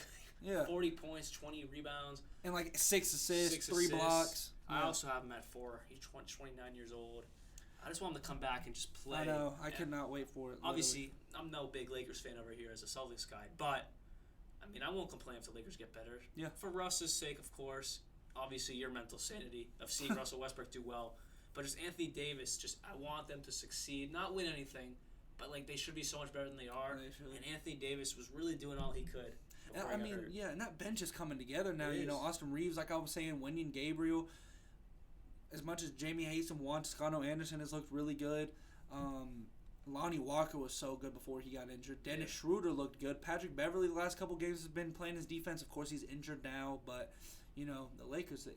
40 points, 20 rebounds. And like 6 assists, 3 blocks. I also have him at 4. He's 29 years old. I just want him to come back and just play. I know. I could not wait for it. Obviously, I'm no big Lakers fan over here as a Celtics guy, but I mean, I won't complain if the Lakers get better. Yeah. For Russ's sake, of course. Obviously, your mental sanity of seeing Russell Westbrook do well, but just Anthony Davis. I want them to succeed, not win anything, but like they should be so much better than they are. They should. And Anthony Davis was really doing all he could. I mean, yeah, and that bench is coming together now. It is. Austin Reeves, like I was saying, Wendy and Gabriel. As much as Jamie Hayes and Juan Toscano Anderson has looked really good, Lonnie Walker was so good before he got injured. Dennis Schroeder looked good. Patrick Beverley the last couple games has been playing his defense. Of course, he's injured now, but the Lakers,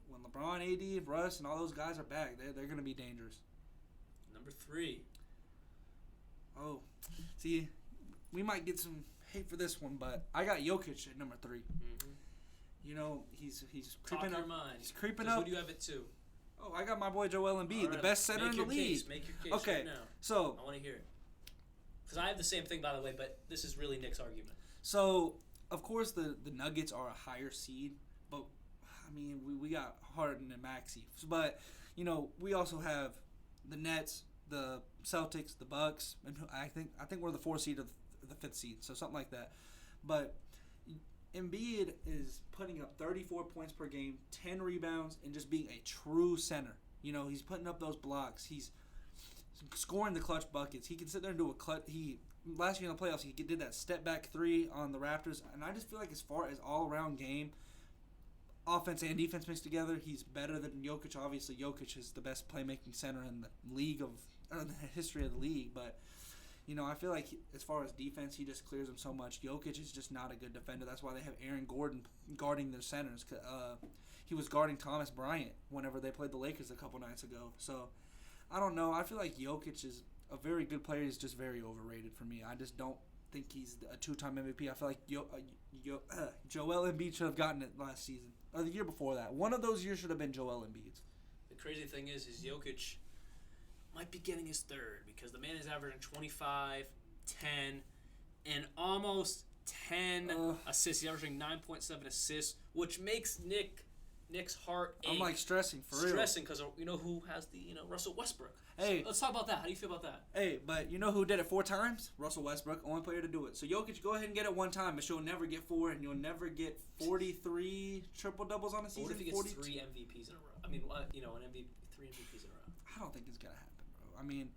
when LeBron, AD, Russ, and all those guys are back, they're going to be dangerous. Number 3. Oh, see, we might get some hate for this one, but I got Jokic at number 3. Mm-hmm. He's creeping Top up. your mind. He's creeping up. Who do you have it to? Oh, I got my boy Joel Embiid, the best center in the league. Make your case okay, right now. So I want to hear it. Because I have the same thing, by the way, but this is really Nick's argument. So, of course, the Nuggets are a higher seed, but, I mean, we got Harden and Maxey. But, we also have the Nets, the Celtics, the Bucks, and I think we're the 4th seed or the 5th seed, so something like that. But Embiid is putting up 34 points per game, 10 rebounds, and just being a true center. You know, he's putting up those blocks. He's scoring the clutch buckets. He can sit there and do a clutch. Last year in the playoffs, he did that step back three on the Raptors, and I just feel like as far as all around game, offense and defense mixed together, he's better than Jokic. Obviously, Jokic is the best playmaking center in the history of the league. But you know, I feel like as far as defense, he just clears them so much. Jokic is just not a good defender. That's why they have Aaron Gordon guarding their centers. He was guarding Thomas Bryant whenever they played the Lakers a couple nights ago. So I don't know. I feel like Jokic is a very good player. He's just very overrated for me. I just don't think he's a two-time MVP. I feel like Joel Embiid should have gotten it last season or the year before that. One of those years should have been Joel Embiid's. The crazy thing is Jokic might be getting his third because the man is averaging 25, 10, and almost 10 assists. He's averaging 9.7 assists, which makes Nick's heart ache. I'm like stressing for real. Stressing because you know who has the Russell Westbrook. Hey, so let's talk about that. How do you feel about that? Hey, but you know who did it 4 times? Russell Westbrook, only player to do it. So Jokic, go ahead and get it one time, but you'll never get 4, and you'll never get 43 triple doubles on a season. What if he gets 3 MVPs in a row? I mean, 3 MVPs in a row. I don't think it's gonna happen, bro. I mean,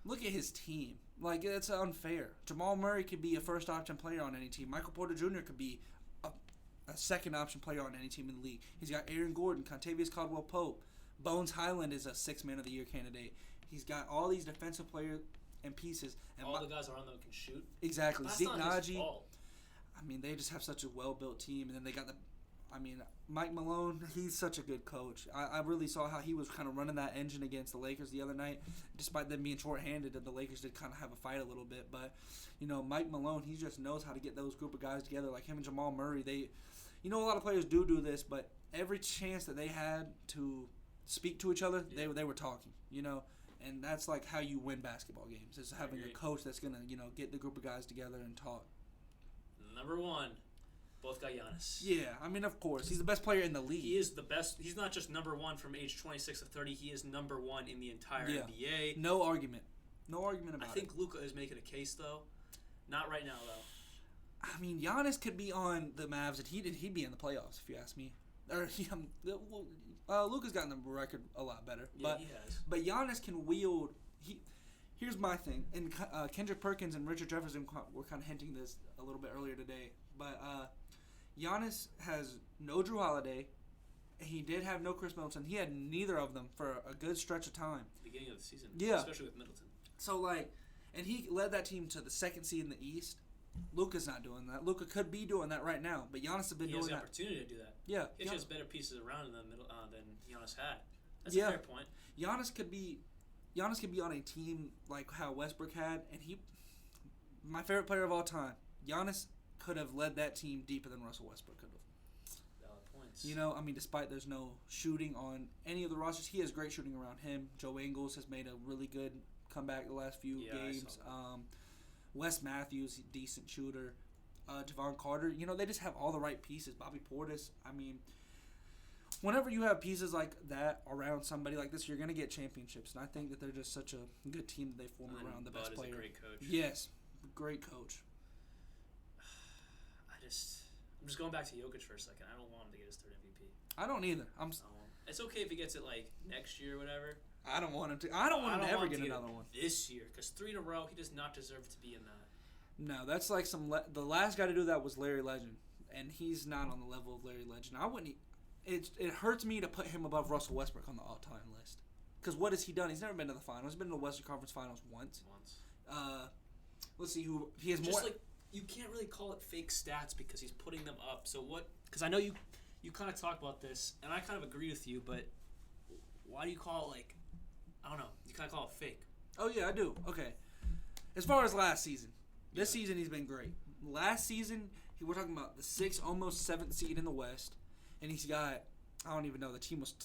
look at his team. Like, it's unfair. Jamal Murray could be a first option player on any team. Michael Porter Jr. could be a second option player on any team in the league. He's got Aaron Gordon, Contavious Caldwell-Pope, Bones Highland is a 6th Man of the Year candidate. He's got all these defensive players and pieces. And all the guys around them can shoot. Exactly. That's Zeke not his Naji. fault. I mean, they just have such a well-built team, and then they got Mike Malone, he's such a good coach. I really saw how he was kind of running that engine against the Lakers the other night, despite them being shorthanded, and the Lakers did kind of have a fight a little bit. But, you know, Mike Malone, he just knows how to get those group of guys together. Like him and Jamal Murray, a lot of players do this, but every chance that they had to speak to each other, they were talking, you know. And that's like how you win basketball games, is having a coach that's going to, get the group of guys together and talk. Number 1. Both got Giannis. Yeah, I mean, of course. He's the best player in the league. He is the best. He's not just number 1 from age 26 to 30. He is number 1 in the entire NBA. No argument. No argument about it. I think Luka is making a case, though. Not right now, though. I mean, Giannis could be on the Mavs, and he'd be in the playoffs, if you ask me. Or Luka's gotten the record a lot better. Yeah, he has. But Giannis can wield. Here's my thing. And Kendrick Perkins and Richard Jefferson were kind of hinting this a little bit earlier today. But Giannis has no Drew Holiday. He did have no Chris Middleton. He had neither of them for a good stretch of time. Beginning of the season. Yeah. Especially with Middleton. So, and he led that team to the 2nd seed in the East. Luka's not doing that. Luka could be doing that right now, but Giannis has been doing that. He has the opportunity to do that. Yeah. He has better pieces around in the middle than Giannis had. That's a fair point. Giannis could be on a team like how Westbrook had, and my favorite player of all time, Giannis could have led that team deeper than Russell Westbrook could have. Valid points. I mean, despite there's no shooting on any of the rosters, he has great shooting around him. Joe Ingles has made a really good comeback the last few games. Wes Matthews, decent shooter. Javon Carter, they just have all the right pieces. Bobby Portis. I mean, whenever you have pieces like that around somebody like this, you're going to get championships. And I think that they're just such a good team that they form around the Bud best player. Is a great coach. Yes, great coach. I'm just going back to Jokic for a second. I don't want him to get his 3rd MVP. I don't either. It's okay if he gets it next year or whatever. I don't want him to. I don't want him to ever get another one this year, because 3 in a row, he does not deserve to be in that. No, that's like the last guy to do that was Larry Legend, and he's not on the level of Larry Legend. I wouldn't. It hurts me to put him above Russell Westbrook on the all-time list, because what has he done? He's never been to the finals. He's been to the Western Conference Finals once. Let's see who he has more. Just you can't really call it fake stats because he's putting them up. So what? Because I know you kind of talk about this, and I kind of agree with you, but why do you call it I don't know. You kind of call it fake. Oh, yeah, I do. Okay. As far as last season, this season he's been great. Last season, we're talking about the 6th, almost 7th seed in the West, and he's got, I don't even know, the team was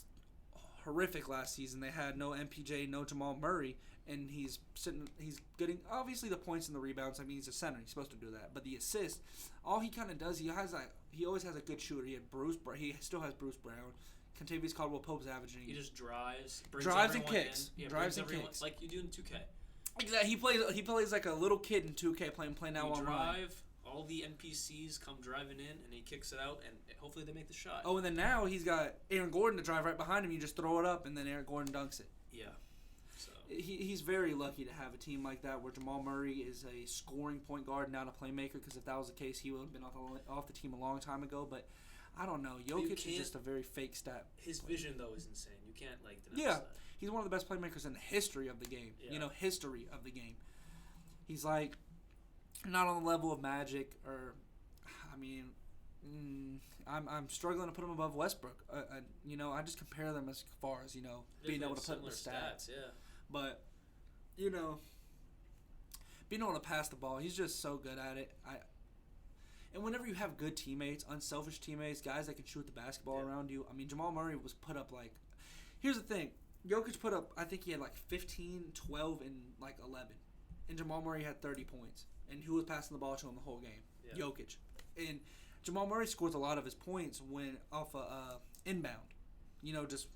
horrific last season. They had no MPJ, no Jamal Murray, and he's getting, obviously, the points and the rebounds. I mean, he's a center. He's supposed to do that. But the assist, all he kind of does, he always has a good shooter. He still has Bruce Brown. Contavious Caldwell-Pope's averaging. He just drives and kicks. Yeah, drives and kicks. Like you do in 2K. Exactly. He plays like a little kid in 2K playing now online. Drive, all the NPCs come driving in, and he kicks it out, and hopefully they make the shot. Oh, and then now he's got Aaron Gordon to drive right behind him. You just throw it up, and then Aaron Gordon dunks it. Yeah. So He's very lucky to have a team like that where Jamal Murray is a scoring point guard, not a playmaker, because if that was the case, he would have been off the team a long time ago. But I don't know. Jokic is just a very fake stat. His vision, though, is insane. You can't, deny Yeah. that. He's one of the best playmakers in the history of the game. Yeah. History of the game. He's not on the level of Magic or, I'm struggling to put him above Westbrook. I just compare them as far as being able to put in the stats. Yeah. But being able to pass the ball, he's just so good at it. And whenever you have good teammates, unselfish teammates, guys that can shoot the basketball around you, Jamal Murray was put up here's the thing. Jokic put up, I think he had 15, 12, and 11. And Jamal Murray had 30 points. And who was passing the ball to him the whole game? Yeah. Jokic. And Jamal Murray scores a lot of his points when off inbound. Just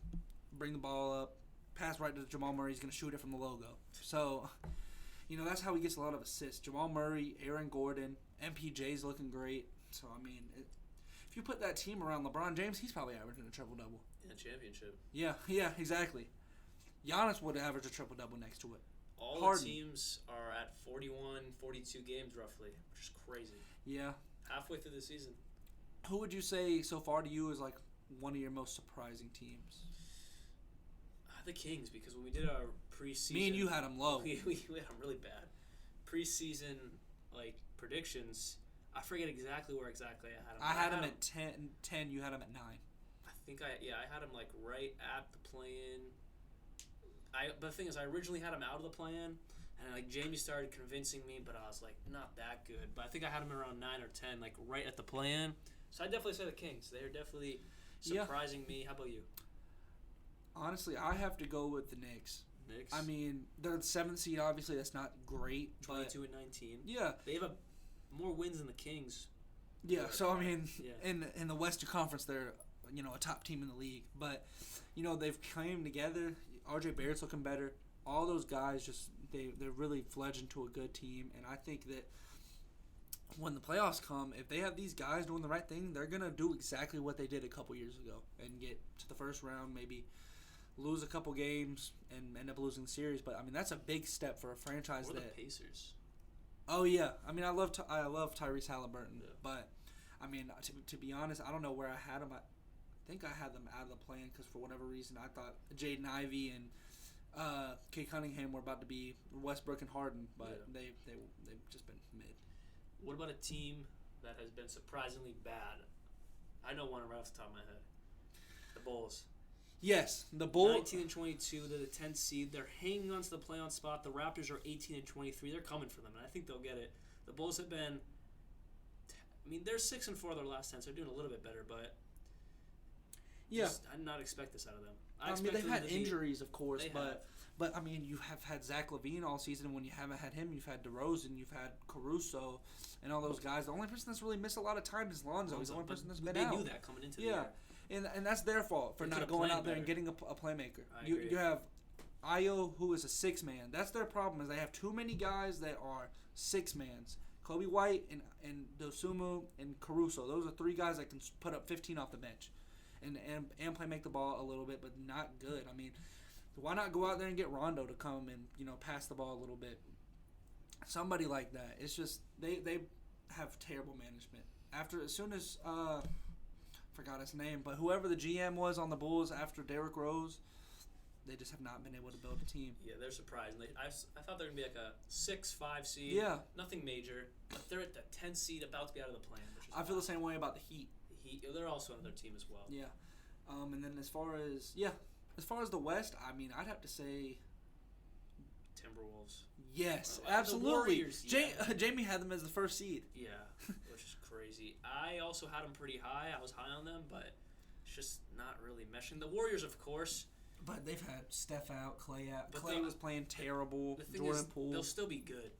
bring the ball up, pass right to Jamal Murray. He's going to shoot it from the logo. So, that's how he gets a lot of assists. Jamal Murray, Aaron Gordon, MPJ's looking great. So, if you put that team around LeBron James, he's probably averaging a triple-double. Yeah, championship. Yeah, exactly. Giannis would average a triple-double next to it. All Harden. the teams are at 41, 42 games roughly, which is crazy. Yeah. Halfway through the season. Who would you say so far to you is one of your most surprising teams? The Kings, because when we did our preseason, me and you had them low. We had them really bad. Preseason predictions, I forget exactly where I had them. I had them at 10. You had them at 9. I think I had them right at the play-in. But the thing is, I originally had them out of the play-in, and Jaime started convincing me, but I was not that good. But I think I had them around 9 or 10, right at the play-in. So I definitely say the Kings. They're definitely surprising me. How about you? Honestly, I have to go with the Knicks. Knicks? They're the 7th seed. Obviously, that's not great. 22 and 19. Yeah. They have more wins than the Kings. Yeah, so, in the Western Conference, they're, a top team in the league. But, they've came together. RJ Barrett's looking better. All those guys they're really fledged into a good team. And I think that when the playoffs come, if they have these guys doing the right thing, they're going to do exactly what they did a couple years ago and get to the first round, maybe lose a couple games and end up losing the series. But, that's a big step for a franchise. Or the Pacers. Oh, yeah. I love Tyrese Halliburton. Yeah. But, to be honest, I don't know where I had him. I think I had them out of the plan because for whatever reason I thought Jaden Ivey and Kay Cunningham were about to be Westbrook and Harden, but they've just been mid. What about a team that has been surprisingly bad? I know one right off the top of my head. The Bulls. Yes, the Bulls. 19 and 22, they're the 10th seed. They're hanging on to the play-on spot. The Raptors are 18 and 23. They're coming for them, and I think they'll get it. The Bulls have been. They're 6 and 4 their last 10, so they're doing a little bit better, but. Yeah. I did not expect this out of them. They've had injuries, of course, but you have had Zach LaVine all season. When you haven't had him, you've had DeRozan, you've had Caruso, and all those guys. The only person that's really missed a lot of time is Lonzo. He's the only person that's been out. They knew that coming into the year. And that's their fault for not going out there and getting a playmaker. You have Ayo, who is a 6-man. That's their problem, is they have too many guys that are 6-mans. Kobe White and Dosunmu and Caruso. Those are 3 guys that can put up 15 off the bench. And make the ball a little bit, but not good. Why not go out there and get Rondo to come and pass the ball a little bit? Somebody like that. It's just they have terrible management. As soon as forgot his name, but whoever the GM was on the Bulls after Derrick Rose, they just have not been able to build a team. Yeah, they're surprising. I thought they were gonna be a 6-5 seed. Yeah, nothing major, but they're at the 10th seed, about to be out of the plan. I feel the same way about the Heat. They're also another team as well. Yeah, and then as far as the West, I'd have to say Timberwolves. Yes, the absolutely. Warriors, Jaime had them as the first seed. Yeah, which is crazy. I also had them pretty high. I was high on them, but it's just not really meshing. The Warriors, of course. But they've had Steph out, Clay out. But Clay was playing terrible. The thing Jordan is, Poole. They'll still be good.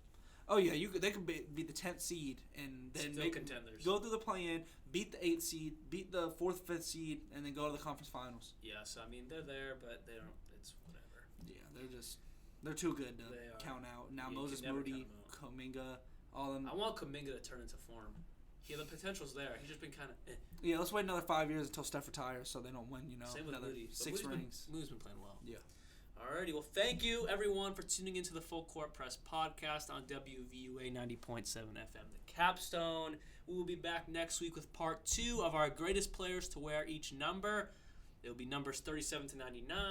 Oh yeah, they could be the 10th seed and then still contenders. Go through the play-in, beat the 8th seed, beat the 4th, 5th seed, and then go to the conference finals. Yeah, so they're there, but they don't. It's whatever. Yeah, they're too good to count out. Now Moses Moody, Kuminga, all them. I want Kuminga to turn into form. Yeah, the potential's there. He's just been kind of. Yeah, let's wait another 5 years until Steph retires, so they don't win. Same with another Moody. 6 rings. Moody's been playing well. Yeah. Alrighty, well, thank you everyone for tuning into the Full Court Press podcast on WVUA 90.7 FM, the Capstone. We will be back next week with part 2 of our greatest players to wear each number. It will be numbers 37 to 99.